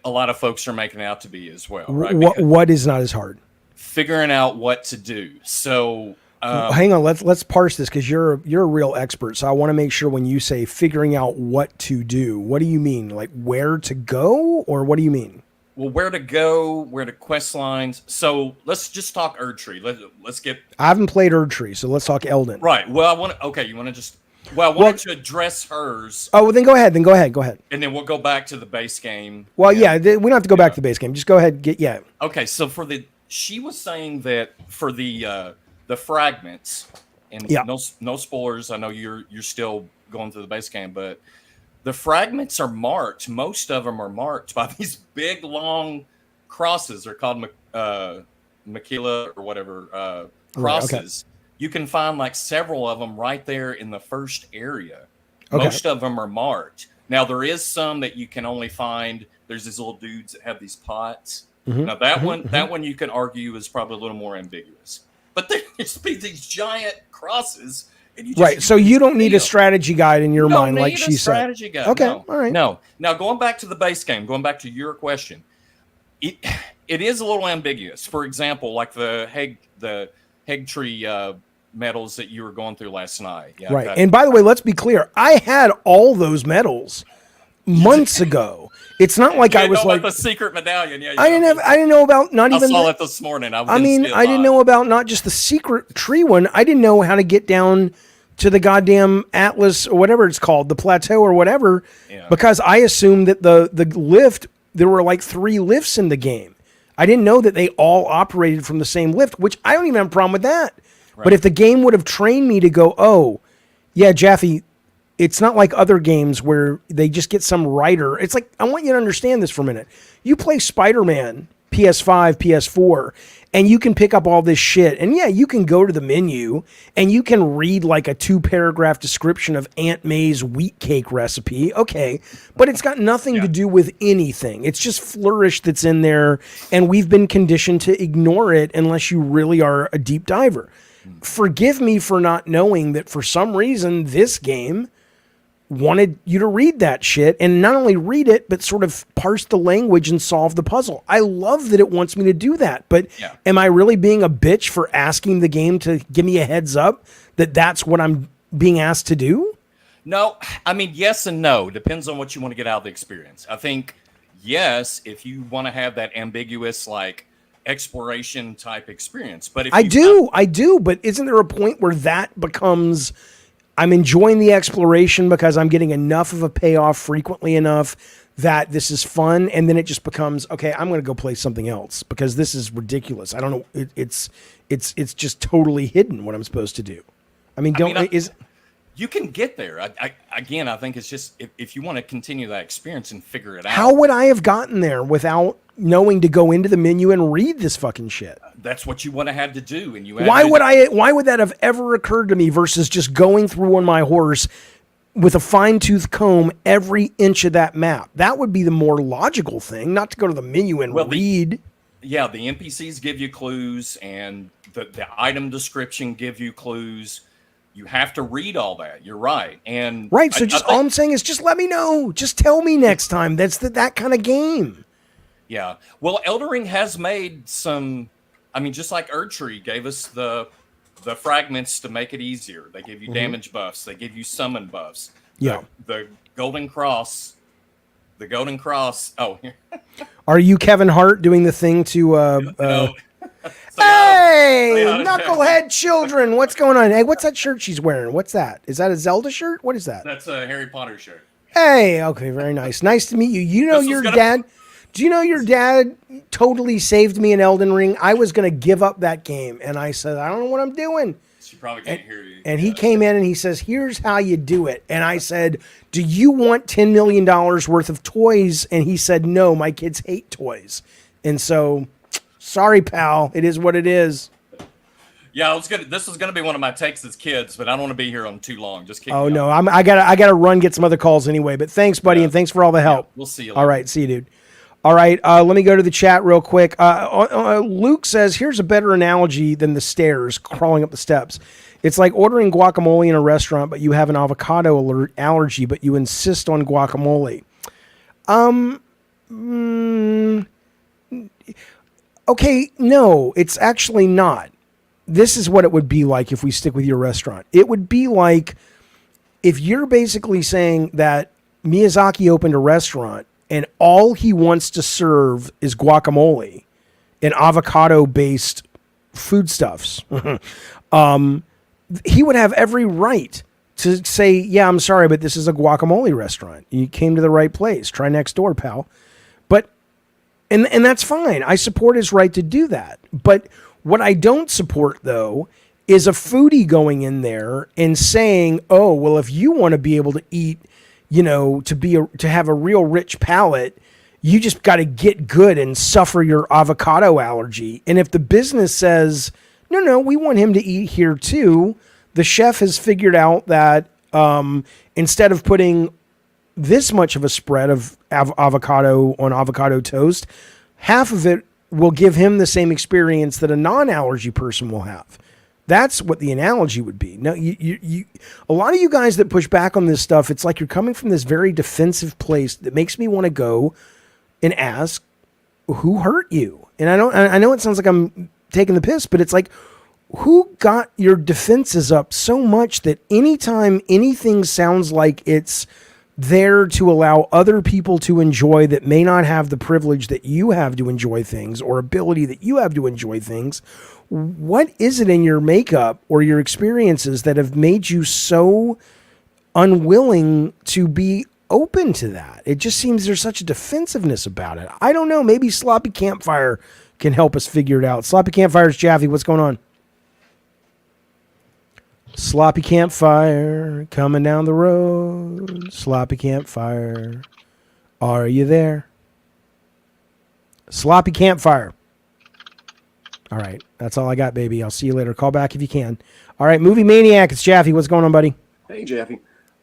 a lot of folks are making it out to be as well. Right? What is not as hard? Figuring out what to do. So hang on, let's parse this, because you're a real expert. So I want to make sure, when you say figuring out what to do, what do you mean? Like where to go, or what do you mean? Well, where to go, where to quest lines. So let's just talk Erd Tree. Let's get. I haven't played Erd Tree, so let's talk Elden. Right. Well, you want to just. Well, I wanted to address hers. Oh, well, then go ahead. And then we'll go back to the base game. Well, we don't have to go back to the base game. Just go ahead. Okay, so she was saying that for the fragments, and no spoilers. I know you're still going through the base game, but the fragments are marked. Most of them are marked by these big long crosses. They're called Makila or whatever crosses. Right, okay. You can find like several of them right there in the first area. Okay. Most of them are marked. Now there is some that you can only find. There's these little dudes that have these pots. Mm-hmm. Now that one you can argue is probably a little more ambiguous. But there's these giant crosses, and so you don't need a strategy guide in your mind, like she said. Strategy guide. Okay, no, all right. No. Now going back to the base game, going back to your question, it is a little ambiguous. For example, like the Heg Tree medals that you were going through last night. Yeah, right. And by the way, let's be clear. I had all those medals months ago. It's not like I was like the secret medallion. Yeah, I didn't know about not even. I saw it this morning. I didn't know about not just the secret tree one. I didn't know how to get down to the goddamn Atlas or whatever it's called, the plateau or whatever, Yeah. because I assumed that the lift, there were like 3 lifts in the game. I didn't know that they all operated from the same lift, which I don't even have a problem with that. Right. But if the game would have trained me to go, oh, yeah, Jaffe, it's not like other games where they just get some writer. It's like, I want you to understand this for a minute. You play Spider-Man, PS5, PS4, and you can pick up all this shit. And yeah, you can go to the menu and you can read like a 2-paragraph description of Aunt May's wheat cake recipe. Okay. But it's got nothing to do with anything. It's just flourish that's in there. And we've been conditioned to ignore it unless you really are a deep diver. Forgive me for not knowing that for some reason this game wanted you to read that shit and not only read it, but sort of parse the language and solve the puzzle. I love that it wants me to do that, but am I really being a bitch for asking the game to give me a heads up that that's what I'm being asked to do? No, I mean, yes and no. Depends on what you want to get out of the experience. I think, yes, if you want to have that ambiguous, like, exploration type experience. But if I do, but isn't there a point where that becomes... I'm enjoying the exploration because I'm getting enough of a payoff frequently enough that this is fun, and then it just becomes, okay, I'm going to go play something else because this is ridiculous. I don't know. It's just totally hidden what I'm supposed to do. I mean, you can get there. I think it's just if you want to continue that experience and figure it out. How would I have gotten there without knowing to go into the menu and read this fucking shit? That's what you would have had to do, and Why would that have ever occurred to me versus just going through on my horse with a fine-tooth comb every inch of that map? That would be the more logical thing, not to go to the menu and read. The NPCs give you clues, and the item description give you clues. You have to read all that. You're right. And right. So all I'm saying is just let me know. Just tell me next time. That's that kind of game. Yeah. Well, Elden Ring has made some, I mean, just like Erdtree gave us the fragments to make it easier. They give you damage buffs. They give you summon buffs. Yeah. The Golden Cross. Oh, here. Are you Kevin Hart doing the thing to No. Hey, knucklehead children, what's going on? Hey, what's that shirt she's wearing? What's that? Is that a Zelda shirt? What is that? That's a Harry Potter shirt. Hey, okay, very nice. Nice to meet you. You know your dad. Do you know your dad totally saved me in Elden Ring? I was going to give up that game, and I said, I don't know what I'm doing. She probably can't hear you. And he came in and he says, here's how you do it. And I said, do you want $10 million worth of toys? And he said, no, my kids hate toys. And so... sorry, pal. It is what it is. Yeah, this was gonna be one of my takes as kids, but I don't want to be here on too long. Just keep. Oh no, I gotta run, get some other calls anyway. But thanks, buddy, and thanks for all the help. Yeah, we'll see you later. All right, see you, dude. All right, let me go to the chat real quick. Luke says, here's a better analogy than the stairs crawling up the steps. It's like ordering guacamole in a restaurant, but you have an avocado allergy, but you insist on guacamole. Okay, no, it's actually not. This is what it would be like if we stick with your restaurant. It would be like if you're basically saying that Miyazaki opened a restaurant and all he wants to serve is guacamole and avocado-based foodstuffs. He would have every right to say, yeah, I'm sorry, but this is a guacamole restaurant. You came to the right place. Try next door, pal. But And that's fine. I support his right to do that. But what I don't support, though, is a foodie going in there and saying, oh, well, if you want to be able to eat, to have a real rich palate, you just got to get good and suffer your avocado allergy. And if the business says, no, we want him to eat here too, the chef has figured out that instead of putting this much of a spread of avocado on avocado toast, half of it will give him the same experience that a non-allergy person will have. That's what the analogy would be. Now, you a lot of you guys that push back on this stuff, it's like you're coming from this very defensive place that makes me want to go and ask, who hurt you? And I know it sounds like I'm taking the piss, but it's like, who got your defenses up so much that anytime anything sounds like it's there to allow other people to enjoy that may not have the privilege that you have to enjoy things or ability that you have to enjoy things, what is it in your makeup or your experiences that have made you so unwilling to be open to that? It just seems there's such a defensiveness about it. I don't know. Maybe Sloppy Campfire can help us figure it out. Sloppy Campfire's Jaffe. What's going on? Sloppy Campfire coming down the road. Sloppy Campfire. Are you there? Sloppy Campfire. All right. That's all I got, baby. I'll see you later. Call back if you can. All right. Movie Maniac. It's Jaffe. What's going on, buddy? Hey, Jaffe.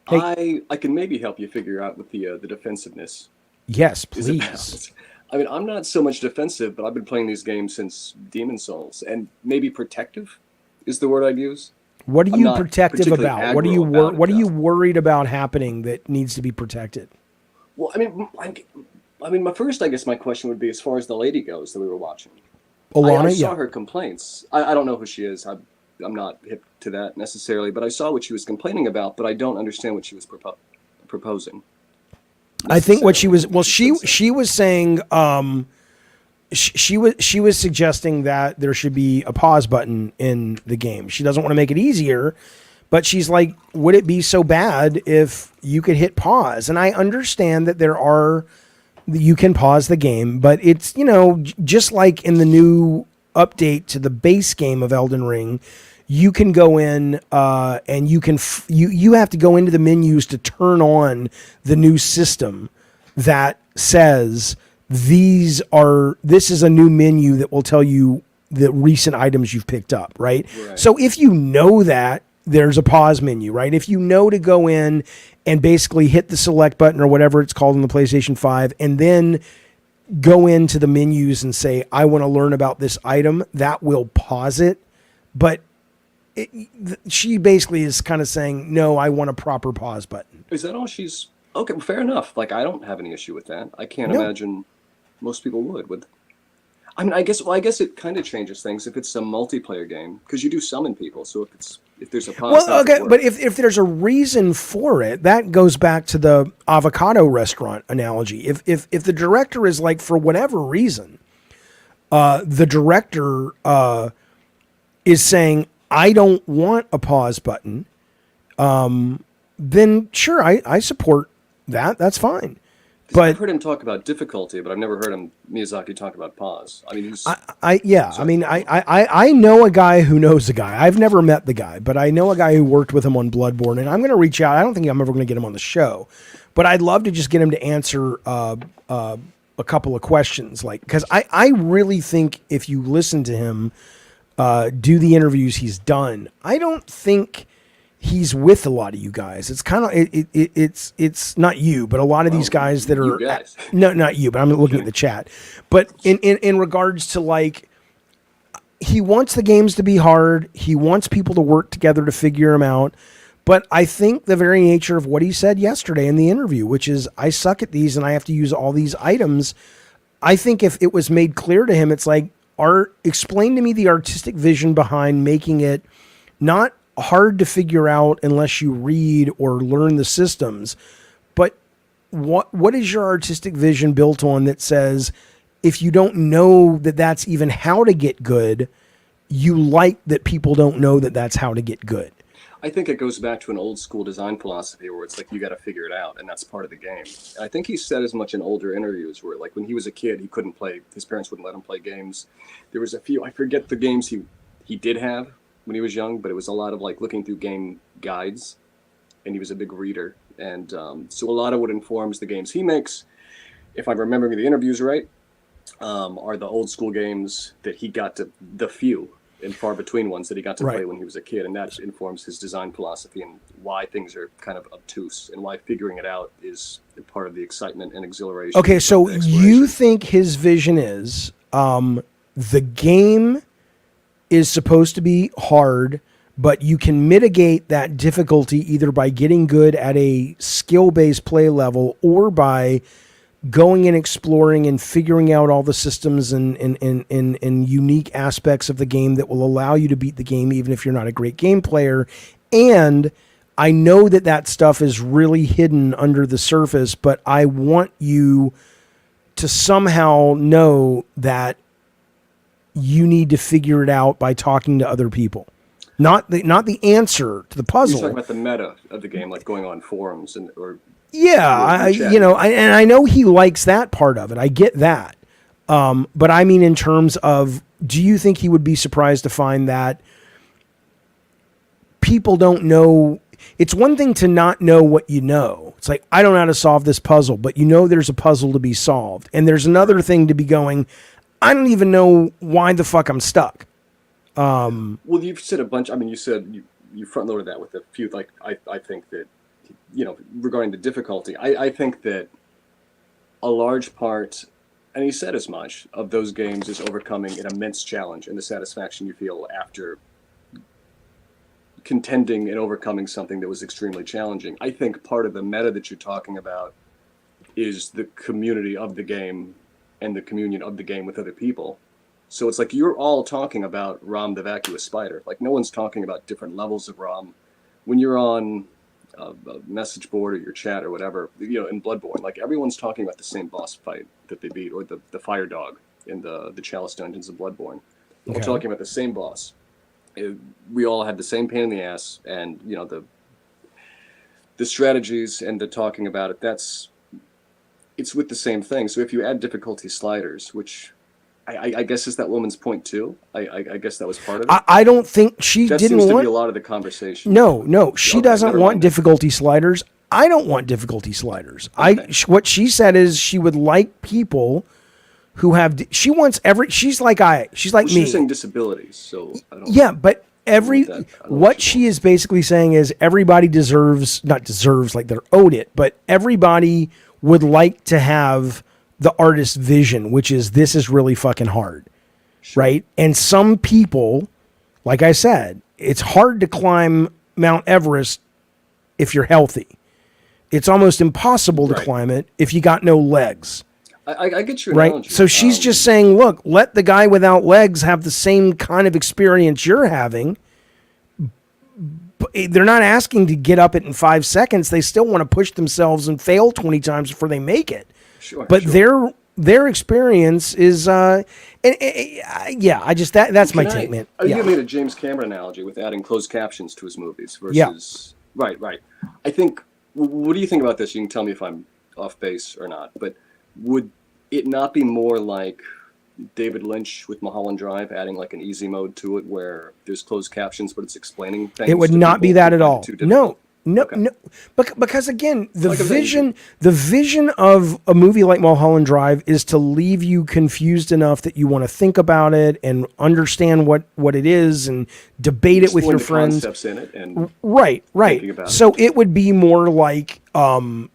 Hey. I can maybe help you figure out what the defensiveness Yes, is please. about. I mean, I'm not so much defensive, but I've been playing these games since Demon Souls, and maybe protective is the word I'd use. What are I'm you not protective particularly about? What are you aggro about it, what are you though. worried about happening that needs to be protected? Well, I mean, my question would be as far as the lady goes that we were watching. I Alana, saw yeah. her complaints. I don't know who she is. I'm not hip to that necessarily, but I saw what she was complaining about, but I don't understand what she was proposing. I think what she was necessarily. she was saying she was suggesting that there should be a pause button in the game. She doesn't want to make it easier, but she's like, would it be so bad if you could hit pause? And I understand that you can pause the game, but it's, just like in the new update to the base game of Elden Ring, you can go in and you have to go into the menus to turn on the new system that says this is a new menu that will tell you the recent items you've picked up, right? So if you know that, there's a pause menu, right? If you know to go in and basically hit the select button or whatever it's called on the PlayStation 5 and then go into the menus and say, I want to learn about this item, that will pause it. But she basically is kind of saying, no, I want a proper pause button. Is that all she's... Okay, well, fair enough. Like, I don't have any issue with that. I can't No. imagine most people would. I mean, I guess it kind of changes things if it's a multiplayer game, because you do summon people, so if there's a pause... Well, okay, but if there's a reason for it, that goes back to the avocado restaurant analogy. If the director is like, for whatever reason, the director is saying, I don't want a pause button, then sure, I support that. That's fine. But I've heard him talk about difficulty, but I've never heard Miyazaki talk about pause. I mean, he's... I know a guy who knows a guy. I've never met the guy, but I know a guy who worked with him on Bloodborne, and I'm going to reach out. I don't think I'm ever going to get him on the show, but I'd love to just get him to answer a couple of questions, because I really think if you listen to him do the interviews he's done, I don't think he's with a lot of you guys. It's kind of it's not you, but a lot of these guys that are guys. No, not you, but I'm looking at the chat. But in regards to he wants the games to be hard. He wants people to work together to figure them out. But I think the very nature of what he said yesterday in the interview, which is I suck at these and I have to use all these items. I think if it was made clear to him, it's like, explain to me the artistic vision behind making it not hard to figure out unless you read or learn the systems, but what is your artistic vision built on that says if you don't know that that's even how to get good, you like that people don't know that that's how to get good? I think it goes back to an old school design philosophy where it's like you got to figure it out, and that's part of the game. And I think he said as much in older interviews where, like, when he was a kid, he couldn't play. His parents wouldn't let him play games. There was a few. I forget the games he did have when he was young, but it was a lot of looking through game guides, and he was a big reader, and so a lot of what informs the games he makes, if I'm remembering the interviews right, are the old school games that he got to the few and far between ones that he got to play when he was a kid, and that informs his design philosophy and why things are kind of obtuse and why figuring it out is part of the excitement and exhilaration. Okay, so you think his vision is the game is supposed to be hard, but you can mitigate that difficulty either by getting good at a skill-based play level or by going and exploring and figuring out all the systems and unique aspects of the game that will allow you to beat the game even if you're not a great game player. And I know that stuff is really hidden under the surface, but I want you to somehow know that you need to figure it out by talking to other people. Not the answer to the You're puzzle. talking about the meta of the game, like going on forums or Yeah, chatting. and I know he likes that part of it. I get that. But I mean, in terms of, do you think he would be surprised to find that people don't know? It's one thing to not know what you know. It's like, I don't know how to solve this puzzle, but you know there's a puzzle to be solved. And there's another thing to be going, I don't even know why the fuck I'm stuck. Well, you've said a bunch. I mean, you said you front loaded that with a few. Like I think that, regarding the difficulty, I think that a large part, and he said as much, of those games is overcoming an immense challenge and the satisfaction you feel after contending and overcoming something that was extremely challenging. I think part of the meta that you're talking about is the community of the game and the communion of the game with other people. So it's like you're all talking about Rom the Vacuous Spider. Like no one's talking about different levels of Rom. When you're on a message board or your chat or whatever, in Bloodborne, like everyone's talking about the same boss fight that they beat, or the fire dog in the Chalice dungeons of Bloodborne. We're talking about the same boss. We all had the same pain in the ass, and the strategies and the talking about it. It's with the same thing. So if you add difficulty sliders, which I guess is that woman's point too. I guess that was part of it. I don't think she that didn't seems want. to be a lot of the conversation. No, she Okay, doesn't never want mind. difficulty sliders. I don't want difficulty sliders. Okay. What she said is she would like people who have. She wants she's like she's like Well, me. she's saying disabilities, so I don't. Yeah, but I don't know what what she is basically saying is everybody not deserves like they're owed it, but everybody would like to have the artist's vision, which is this is really fucking hard. Sure. Right? And some people, like I said, it's hard to climb Mount Everest if you're healthy. It's almost impossible to Right. climb it if you got no legs. I get your Right? analogy. So she's just saying, look, let the guy without legs have the same kind of experience you're having. But they're not asking to get up it in 5 seconds. They still want to push themselves and fail 20 times before they make it. Sure, But sure. their experience is, yeah, I just that's my take, man. You Yeah. made a James Cameron analogy with adding closed captions to his movies versus. Yeah. Right. I think. What do you think about this? You can tell me if I'm off base or not. But would it not be more like David Lynch with Mulholland Drive, adding like an easy mode to it where there's closed captions, but it's explaining things? It would to not be people that who at find it all. too No, difficult? no, Okay. no. Because again, the Like vision of a movie like Mulholland Drive is to leave you confused enough that you want to think about it and understand what it is and debate it with Explain your the friends. concepts in it and Right. thinking about So it would be more like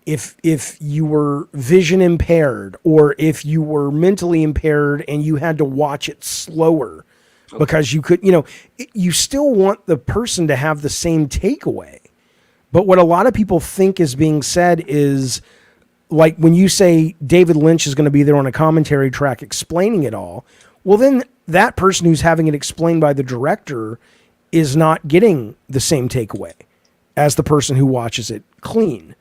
if you were vision impaired or if you were mentally impaired and you had to watch it slower because you could, you still want the person to have the same takeaway. But what a lot of people think is being said is like when you say David Lynch is going to be there on a commentary track explaining it all, well, then that person who's having it explained by the director is not getting the same takeaway as the person who watches it clean.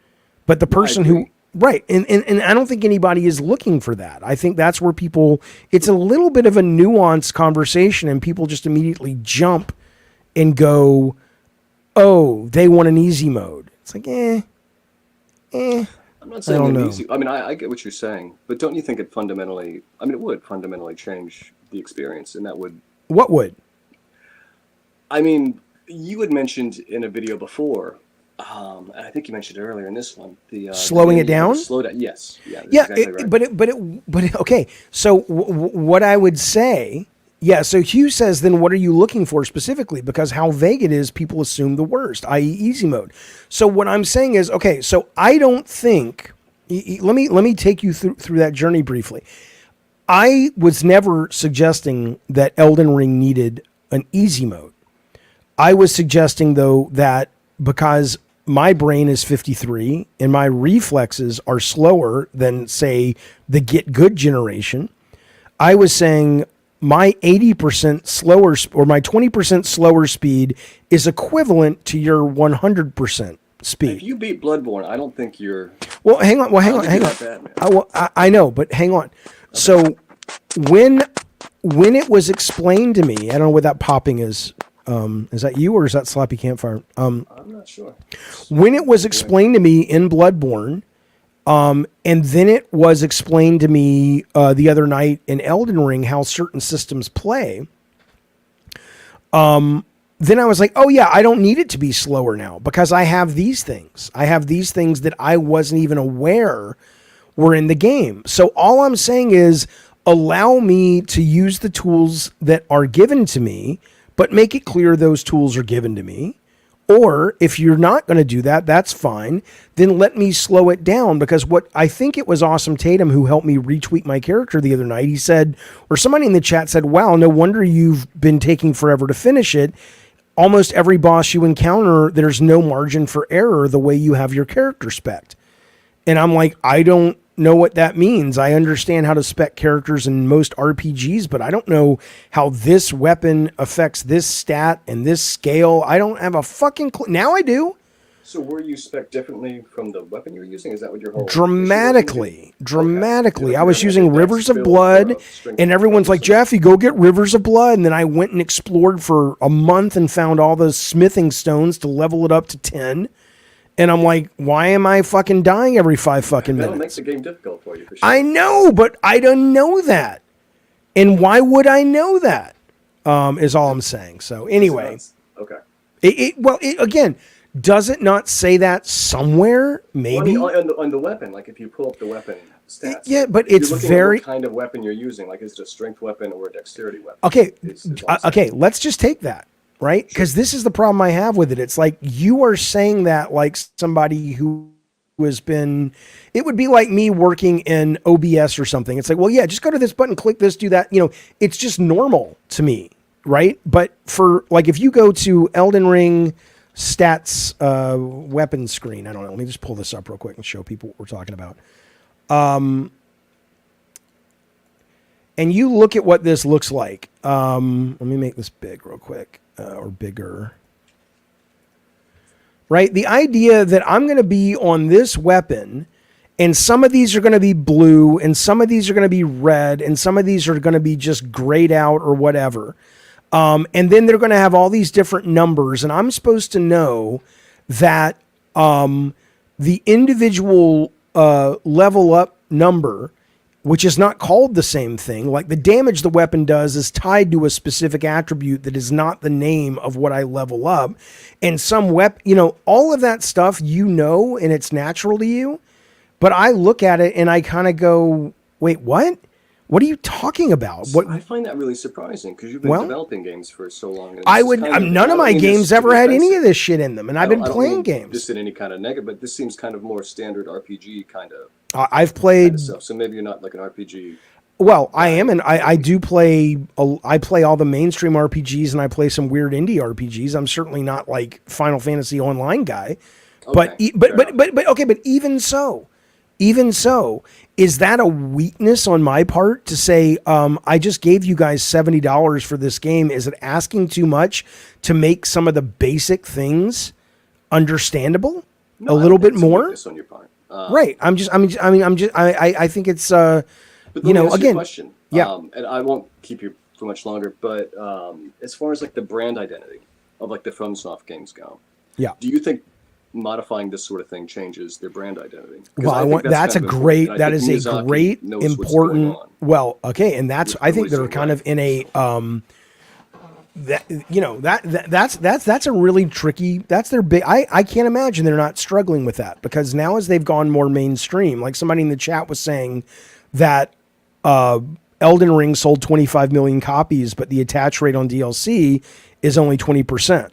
But the person who, right. And I don't think anybody is looking for that. I think that's where it's a little bit of a nuanced conversation and people just immediately jump and go, oh, they want an easy mode. It's like, I'm not saying don't an know. easy. I mean, I get what you're saying, but don't you think it fundamentally? I mean, it would fundamentally change the experience, and that would. what would? I mean, you had mentioned in a video before, and I think you mentioned it earlier in this one, the Slowing it down? Slow down. Yes. Yeah. That's Yeah, exactly right. but okay. So what I would say, yeah. So Hugh says, then what are you looking for specifically? Because how vague it is, people assume the worst, i.e., easy mode. So what I'm saying is, okay. So I don't think. Let me take you through that journey briefly. I was never suggesting that Elden Ring needed an easy mode. I was suggesting though that because my brain is 53 and my reflexes are slower than, say, the Get Good generation, I was saying my 80% slower or my 20% slower speed is equivalent to your 100% speed. If you beat Bloodborne, I don't think you're. Well, hang on. I don't think you're that bad, man. I know, but hang on. So when when it was explained to me, I don't know what that popping is. Is that you or is that Sloppy Campfire? I'm not sure. When it was explained to me in Bloodborne, and then it was explained to me the other night in Elden Ring how certain systems play. Then I was like, oh yeah, I don't need it to be slower now because I have these things. I have these things that I wasn't even aware were in the game. So all I'm saying is allow me to use the tools that are given to me, but make it clear those tools are given to me. Or if you're not going to do that, that's fine. Then let me slow it down, because what I think it was Awesome Tatum who helped me retweet my character the other night. He said, or somebody in the chat said, wow, no wonder you've been taking forever to finish it. Almost every boss you encounter, there's no margin for error the way you have your character spec'd. And I'm like, I don't know what that means. I understand how to spec characters in most RPGs, but I don't know how this weapon affects this stat and this scale. I don't have a fucking clue. Now I do. So were you spec differently from the weapon you were using? Is that what your whole Dramatically. Okay. I was using Rivers of Build Blood, for strength and everyone's like, Jaffe, go get Rivers of Blood. And then I went and explored for a month and found all those smithing stones to level it up to 10. And I'm like, why am I fucking dying every 5 fucking That'll minutes? make the game difficult for you, for sure. I know, but I don't know that. And why would I know that? Is all I'm saying. So anyway, Okay. Again, does it not say that somewhere? Maybe. Well, I mean, on the weapon, like if you pull up the weapon stats. Yeah, but you're it's looking very. at what kind of weapon you're using. Like, is it a strength weapon or a dexterity weapon? Okay. Is all I'm Okay. saying. Let's just take that. Right? Because this is the problem I have with it. It's like you are saying that like somebody who has been, it would be like me working in OBS or something. It's like, well, yeah, just go to this button, click this, do that. You know, it's just normal to me. Right? But for like, if you go to Elden Ring stats weapon screen, I don't know. Let me just pull this up real quick and show people what we're talking about. And you look at what this looks like. Let me make this big real quick, or bigger. Right? The idea that I'm going to be on this weapon, and some of these are going to be blue, and some of these are going to be red, and some of these are going to be just grayed out or whatever. And then they're going to have all these different numbers, and I'm supposed to know that the individual level up number, which is not called the same thing, like the damage the weapon does is tied to a specific attribute that is not the name of what I level up. And some all of that stuff, and it's natural to you. But I look at it and I kind of go, wait, what? What are you talking about? What? I find that really surprising because you've been developing games for so long. And none of my games ever had any of this shit in them, and I've been playing games. Just in any kind of negative, but this seems kind of more standard RPG kind of. I've played kind of stuff. So maybe you're not like an RPG. Well, I am, and I do play. I play all the mainstream RPGs, and I play some weird indie RPGs. I'm certainly not like Final Fantasy Online guy, but even so, is that a weakness on my part to say I just gave you guys $70 for this game? Is it asking too much to make some of the basic things understandable a little bit more? On your part. Right. I think it's But again. Question. Yeah. And I won't keep you for much longer, but as far as like the brand identity of like the FromSoft games go, yeah. Do you think modifying this sort of thing changes their brand identity? Well, that's a great, that is a great, important, well, okay. And that's, I think they're kind of in a, that's a really tricky, that's their big, I can't imagine they're not struggling with that, because now as they've gone more mainstream, like somebody in the chat was saying that, Elden Ring sold 25 million copies, but the attach rate on DLC is only 20%,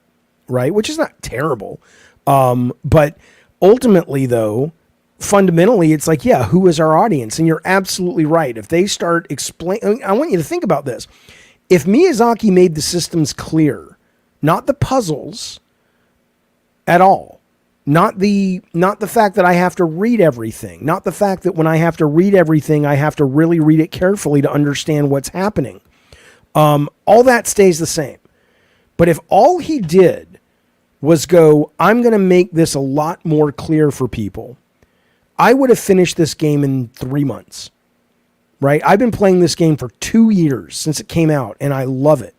right? Which is not terrible. But ultimately though, fundamentally it's like, yeah, who is our audience? And you're absolutely right. If they start explaining, I want you to think about this. If Miyazaki made the systems clear, not the puzzles at all, not the fact that I have to read everything, not the fact that when I have to read everything, I have to really read it carefully to understand what's happening. All that stays the same. But if all he did was go, I'm going to make this a lot more clear for people, I would have finished this game in 3 months. right? I've been playing this game for 2 years since it came out, and I love it.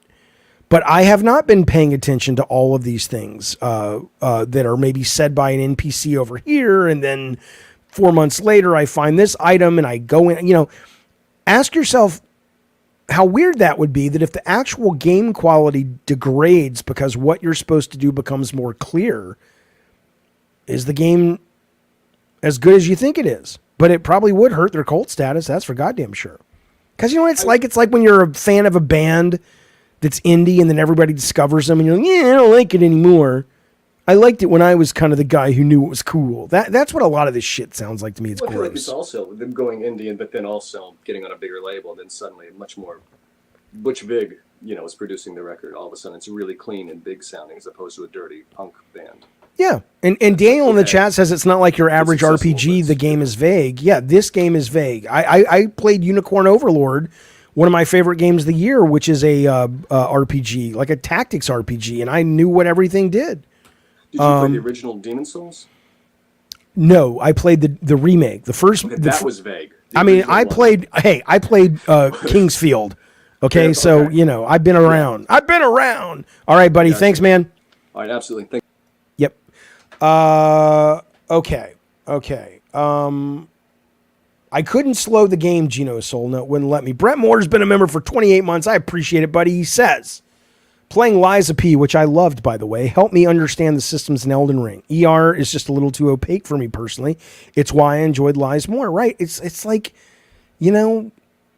But I have not been paying attention to all of these things that are maybe said by an NPC over here, and then 4 months later I find this item and I go in. You know, ask yourself how weird that would be, that if the actual game quality degrades because what you're supposed to do becomes more clear, is the game as good as you think it is? But it probably would hurt their cult status. That's for goddamn sure. Because you know what it's like? It's like when you're a fan of a band that's indie and then everybody discovers them and you're like, yeah, I don't like it anymore. I liked it when I was kind of the guy who knew it was cool. That's what a lot of this shit sounds like to me. It's I feel like gross. it's also them going Indian, but then also getting on a bigger label, and then suddenly much more Butch Vig, is producing the record. All of a sudden, it's really clean and big sounding as opposed to a dirty punk band. Yeah, and Daniel in the chat says it's not like your average RPG. The game is vague. Yeah, this game is vague. I played Unicorn Overlord, one of my favorite games of the year, which is a RPG, like a tactics RPG, and I knew what everything did. Did you play the original Demon Souls? No, I played the remake. The first Okay, that was vague. I played Kingsfield. Okay, Yeah, so okay. I've been around. All right, buddy. Gotcha. Thanks, man. All right, absolutely. Thank Yep. Okay. I couldn't slow the game, Gino Soul. No, it wouldn't let me. Brett Moore's been a member for 28 months. I appreciate it, buddy. He says, playing Liza P, which I loved, by the way, helped me understand the systems in Elden Ring. ER is just a little too opaque for me personally. It's why I enjoyed Lies more, right? It's like,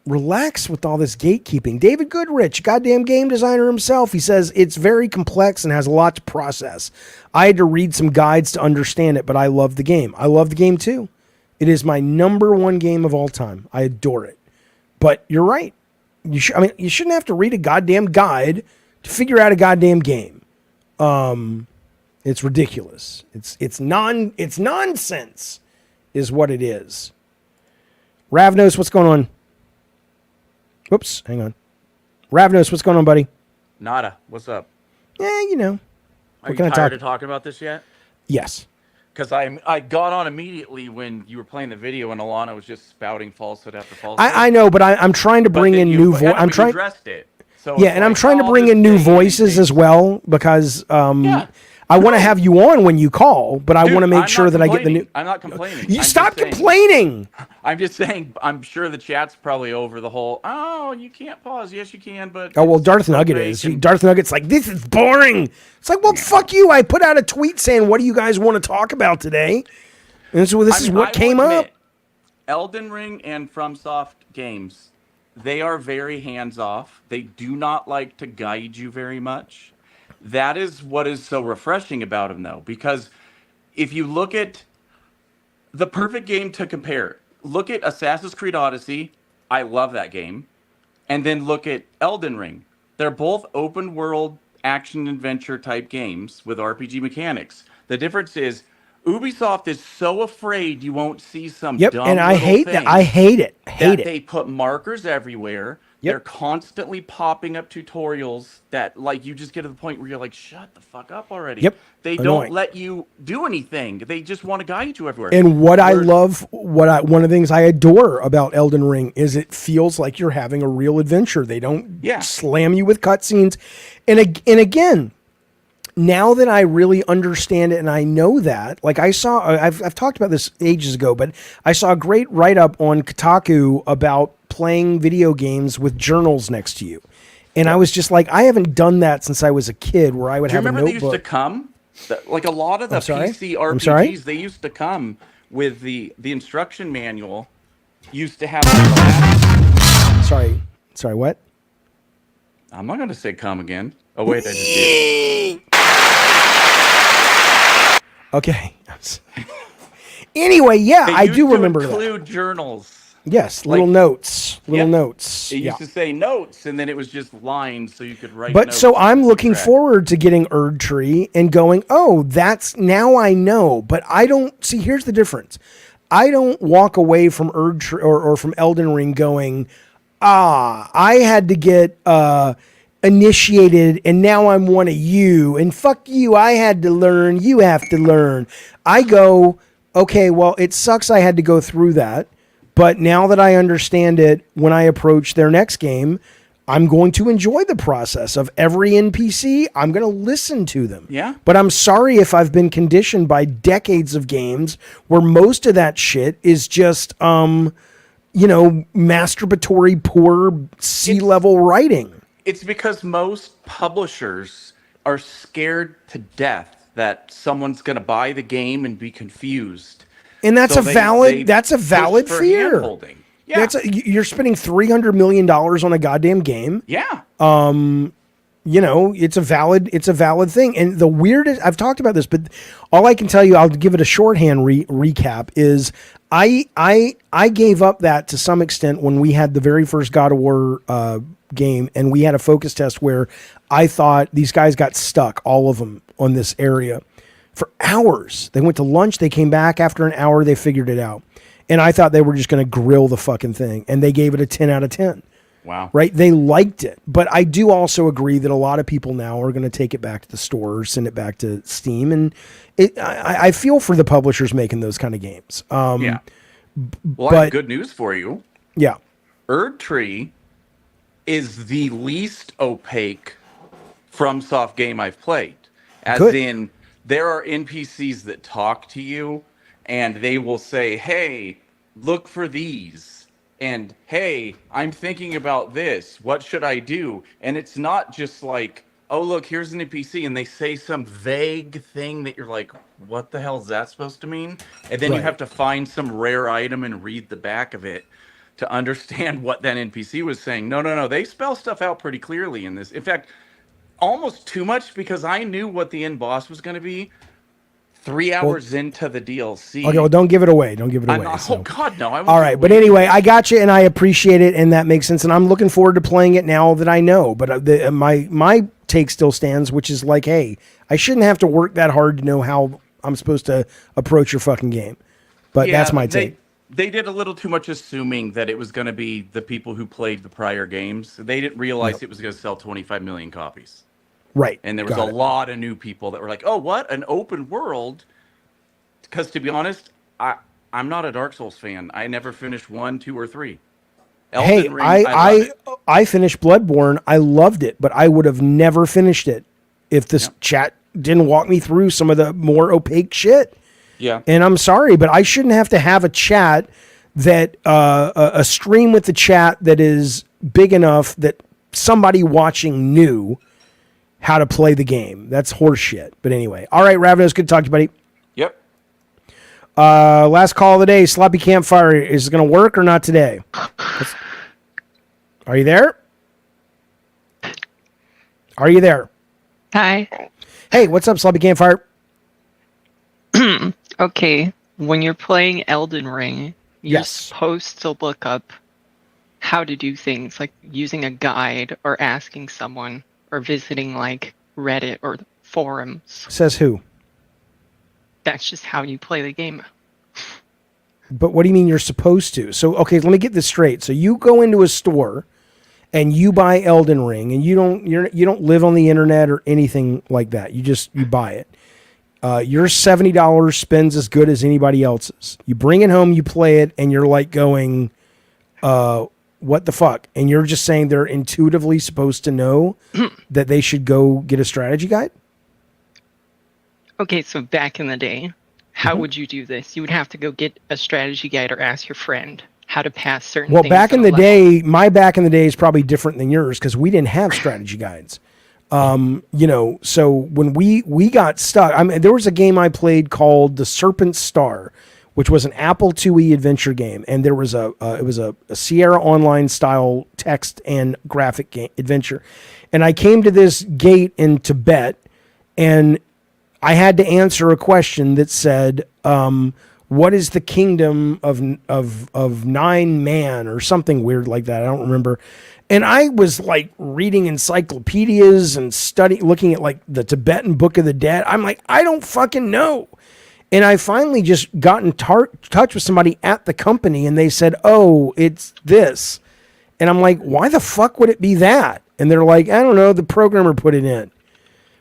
relax with all this gatekeeping. David Goodrich, goddamn game designer himself, he says it's very complex and has a lot to process. I had to read some guides to understand it, but I love the game. I love the game too. It is my number one game of all time. I adore it. But you're right. You shouldn't have to read a goddamn guide to figure out a goddamn game. It's ridiculous. It's nonsense is what it is. Ravnos, what's going on? Whoops, hang on. Ravnos, what's going on, buddy? Nada. What's up? Yeah, Are you tired of talking about this yet? Yes. Because I got on immediately when you were playing the video and Alana was just spouting falsehood after falsehood. I know, but I'm trying to bring in new voices. I'm trying. Addressed it. So Yeah, and I'm trying to bring in new voices as well because I want to have you on when you call, but I want to make sure that I get the new. I'm not complaining. You stop complaining. I'm just saying. I'm sure the chat's probably over the whole. Oh, you can't pause. Yes, you can, but. Oh well, Darth Nugget is. Darth Nugget's like, this is boring. It's like, well, fuck you. I put out a tweet saying, what do you guys want to talk about today? And so this is what came up. Elden Ring and FromSoft games, they are very hands-off. They do not like to guide you very much. That is what is so refreshing about them, though, because if you look at the perfect game to compare, look at Assassin's Creed Odyssey. I love that game. And then look at Elden Ring. They're both open world action adventure type games with RPG mechanics. The difference is Ubisoft is so afraid you won't see some dumb and I hate that. I hate it. They put markers everywhere. They're constantly popping up tutorials that, like, you just get to the point where you're like, shut the fuck up already. They don't let you do anything. They just want to guide you everywhere. And what I love, one of the things I adore about Elden Ring is it feels like you're having a real adventure. They don't slam you with cutscenes. And again, now that I really understand it and I know that, like I've talked about this ages ago, but I saw a great write-up on Kotaku about playing video games with journals next to you. And I was just like, I haven't done that since I was a kid where I would have a notebook. Do you remember they used to come? Like a lot of the PC RPGs, they used to come with the instruction manual. Used to have... Sorry, what? I'm not going to say come again. Oh, wait, I just did. Okay. Anyway, I do remember that. Include journals. Yes, little notes. Notes. It used to say notes, and then it was just lines, so you could write. But notes so I'm looking forward to getting Erd Tree and going, oh, that's now I know. But I don't see. Here's the difference. I don't walk away from Erd Tree or from Elden Ring going, I had to get initiated, and now I'm one of you. And fuck you. I had to learn. You have to learn. I go, okay, well, it sucks I had to go through that. But now that I understand it, when I approach their next game, I'm going to enjoy the process of every NPC. I'm going to listen to them. Yeah. But I'm sorry if I've been conditioned by decades of games where most of that shit is just, masturbatory, poor C-level writing. It's because most publishers are scared to death that someone's going to buy the game and be confused. And that's So a they valid push for fear. hand-holding. Yeah. You're spending $300 million on a goddamn game. Yeah. It's a valid thing. And the weirdest, I've talked about this, but all I can tell you, I'll give it a shorthand recap, is I gave up that to some extent when we had the very first God of War game, and we had a focus test where I thought these guys got stuck, all of them, on this area for hours. They went to lunch, they came back after an hour, they figured it out. And I thought they were just going to grill the fucking thing, and they gave it a 10 out of 10. Wow. Right? They liked it. But I do also agree that a lot of people now are going to take it back to the store or send it back to Steam. And I feel for the publishers making those kind of games. Yeah. Well, I but- have good news for you. Yeah. Erdtree is the least opaque FromSoft game I've played. As Good. in, there are NPCs that talk to you, and they will say, hey, look for these. And, hey, I'm thinking about this. What should I do? And it's not just like, oh, look, here's an NPC. And they say some vague thing that you're like, what the hell is that supposed to mean? And then you Right. have to find some rare item and read the back of it to understand what that NPC was saying. No. They spell stuff out pretty clearly in this. In fact, almost too much, because I knew what the end boss was going to be 3 hours into the DLC. Okay, well, don't give it away. Don't give it away. I'm not, so. Oh, God, no. I won't All give right, it but away. anyway, I got you, and I appreciate it, and that makes sense. And I'm looking forward to playing it now that I know. But my take still stands, which is like, hey, I shouldn't have to work that hard to know how I'm supposed to approach your fucking game. But Yeah, that's my take. They did a little too much assuming that it was going to be the people who played the prior games. They didn't realize it was going to sell 25 million copies. Right. And there was Got a it. lot of new people that were like, oh, what? An open world? Because to be honest, I'm not a Dark Souls fan. I never finished 1, 2, or 3. Hey, Elden Ring, love it. I finished Bloodborne. I loved it, but I would have never finished it if this chat didn't walk me through some of the more opaque shit. Yeah. And I'm sorry, but I shouldn't have to have a chat that a stream with the chat that is big enough that somebody watching knew how to play the game. That's horseshit. But anyway, all right, Ravenous, good to talk to you, buddy. Yep. Last call of the day. Sloppy Campfire. Is it going to work or not today? Are you there? Are you there? Hi. Hey, what's up, Sloppy Campfire? Okay, when you're playing Elden Ring, you're Yes. supposed to look up how to do things, like using a guide or asking someone or visiting like Reddit or forums. Says who? That's just how you play the game. But what do you mean you're supposed to? So, okay, let me get this straight. So you go into a store and you buy Elden Ring, and you don't live on the internet or anything like that. You buy it. Your $70 spends as good as anybody else's. You bring it home, you play it, and you're like going, what the fuck? And you're just saying they're intuitively supposed to know that they should go get a strategy guide? Okay, so back in the day, how would you do this? You would have to go get a strategy guide or ask your friend how to pass certain Well, things. back in on a the level. day, my back in the day is probably different than yours because we didn't have strategy guides. So when we got stuck, I mean, there was a game I played called The Serpent Star, which was an Apple IIe adventure game, and there was it was a Sierra Online style text and graphic game adventure, and I came to this gate in Tibet, and I had to answer a question that said, "What is the kingdom of Nine Man?" or something weird like that. I don't remember. And I was like reading encyclopedias and looking at like the Tibetan Book of the Dead. I'm like, I don't fucking know. And I finally just got in touch with somebody at the company, and they said, "Oh, it's this." And I'm like, "Why the fuck would it be that?" And they're like, "I don't know. The programmer put it in."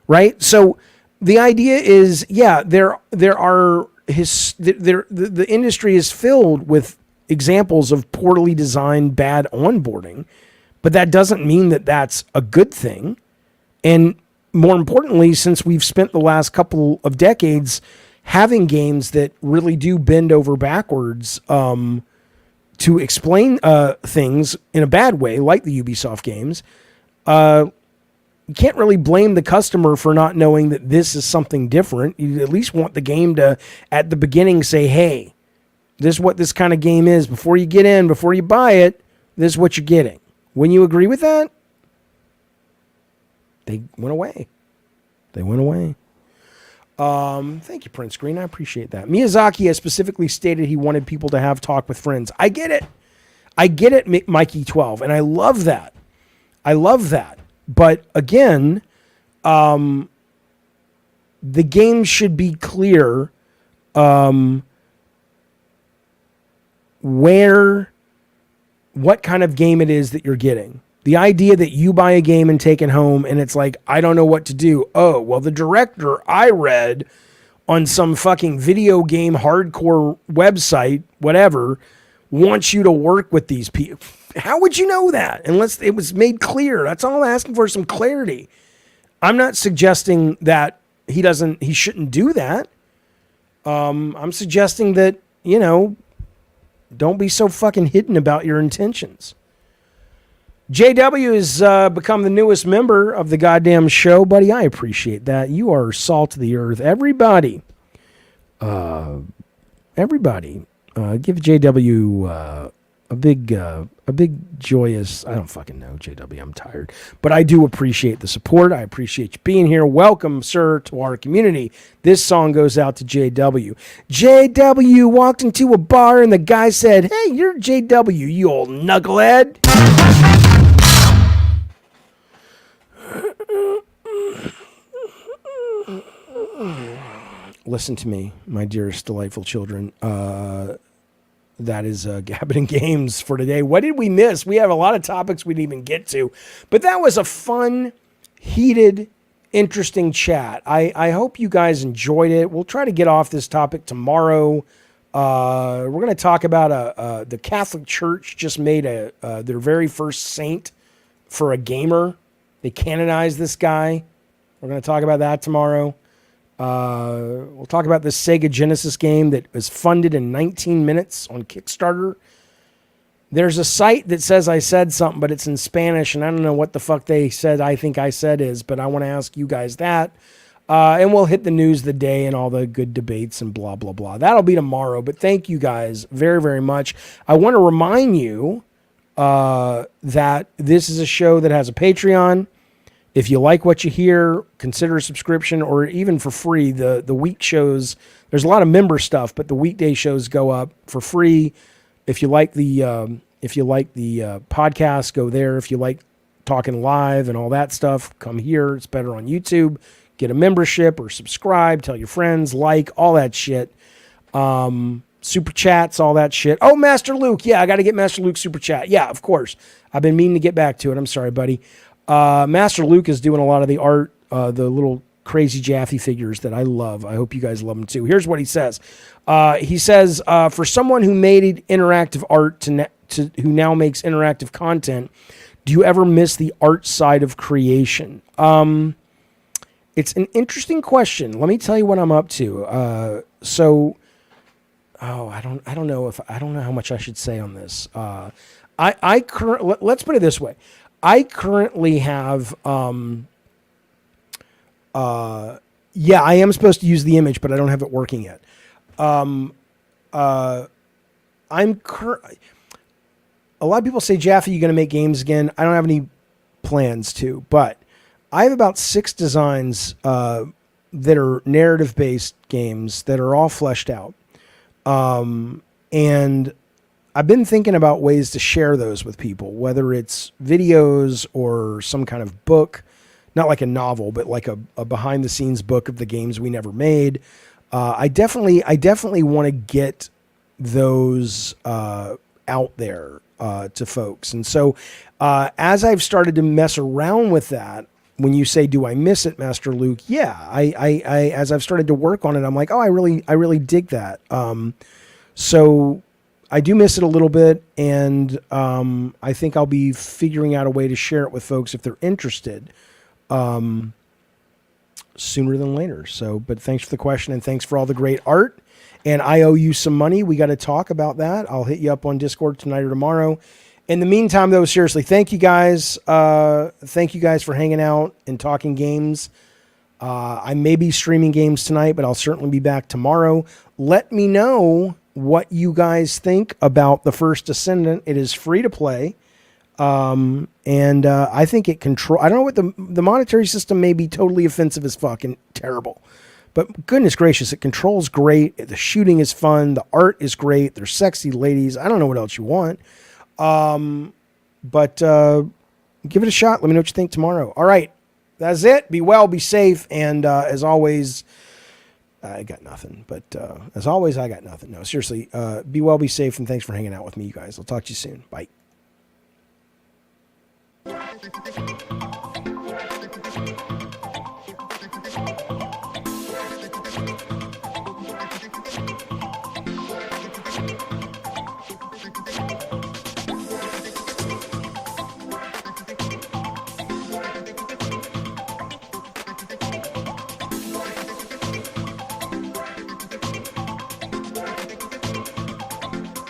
Right. So the idea is, yeah, the industry is filled with examples of poorly designed, bad onboarding, but that doesn't mean that that's a good thing. And more importantly, since we've spent the last couple of decades having games that really do bend over backwards to explain things in a bad way, like the Ubisoft games, you can't really blame the customer for not knowing that this is something different. You at least want the game to, at the beginning, say, hey, this is what this kind of game is. Before you get in, before you buy it, this is what you're getting. When you agree with that, they went away. They went away. Thank you, Prince Green. I appreciate that. Miyazaki has specifically stated he wanted people to have talk with friends. I get it. I get it, Mikey 12, and I love that. I love that. But again, the game should be clear what kind of game it is that you're getting. The idea that you buy a game and take it home and it's like, I don't know what to do. Oh, well, the director I read on some fucking video game hardcore website, whatever, wants you to work with these people. How would you know that? Unless it was made clear. That's all I'm asking for, some clarity. I'm not suggesting that he shouldn't do that. I'm suggesting that, don't be so fucking hidden about your intentions. JW has become the newest member of the goddamn show, buddy. I appreciate that. You are salt of the earth. Everybody, give JW a big joyous. I don't fucking know, JW. I'm tired, but I do appreciate the support. I appreciate you being here. Welcome, sir, to our community. This song goes out to JW. JW walked into a bar and the guy said, "Hey, you're JW, you old knucklehead." Listen to me, my dearest, delightful children. That is Gabbin' Games for today. What did we miss? We have a lot of topics we didn't even get to. But that was a fun, heated, interesting chat. I hope you guys enjoyed it. We'll try to get off this topic tomorrow. We're going to talk about the Catholic Church just made their very first saint for a gamer. They canonized this guy. We're going to talk about that tomorrow. We'll talk about this Sega Genesis game that was funded in 19 minutes on Kickstarter. There's a site that says I said something, but it's in Spanish, and I don't know what the fuck they said I think I said is, but I want to ask you guys that. And we'll hit the news of the day and all the good debates and blah, blah, blah. That'll be tomorrow, but thank you guys very, very much. I want to remind you that this is a show that has a Patreon. If you like what you hear, consider a subscription, or even for free. The week shows, there's a lot of member stuff, but the weekday shows go up for free. If you like the podcast, go there. If you like talking live and all that stuff, come here. It's better on YouTube. Get a membership or subscribe. Tell your friends, like all that shit. Super chats, all that shit. Oh, Master Luke, yeah, I got to get Master Luke super chat. Yeah, of course. I've been meaning to get back to it. I'm sorry, buddy. Master Luke is doing a lot of the art, the little crazy Jaffe figures that I love. I hope you guys love them too. Here's what he says. He says, for someone who made interactive art who now makes interactive content, do you ever miss the art side of creation? It's an interesting question. Let me tell you what I'm up to. I don't know how much I should say on this. Let's put it this way. I currently have, I am supposed to use the image, but I don't have it working yet. A lot of people say, Jaffe, you going to make games again? I don't have any plans to, but I have about 6 designs that are narrative-based games that are all fleshed out. And I've been thinking about ways to share those with people, whether it's videos or some kind of book, not like a novel, but like a behind the scenes book of the games we never made. I definitely want to get those out there to folks. And so as I've started to mess around with that, when you say, do I miss it, Master Luke? Yeah, I as I've started to work on it, I'm like, oh, I really dig that. So I do miss it a little bit, and I think I'll be figuring out a way to share it with folks if they're interested sooner than later. So, but thanks for the question, and thanks for all the great art. And I owe you some money. We got to talk about that. I'll hit you up on Discord tonight or tomorrow. In the meantime, though, seriously, thank you guys. Thank you guys for hanging out and talking games. I may be streaming games tonight, but I'll certainly be back tomorrow. Let me know what you guys think about the first Descendant. It is free to play. And I think it I don't know what the monetary system may be totally offensive as fuck and terrible. But goodness gracious, it controls great. The shooting is fun. The art is great. There's sexy ladies. I don't know what else you want. But give it a shot. Let me know what you think tomorrow. All right. That's it. Be well, be safe. And as always, I got nothing. But as always, I got nothing. No, seriously, be well, be safe. And thanks for hanging out with me, you guys. I'll talk to you soon. Bye.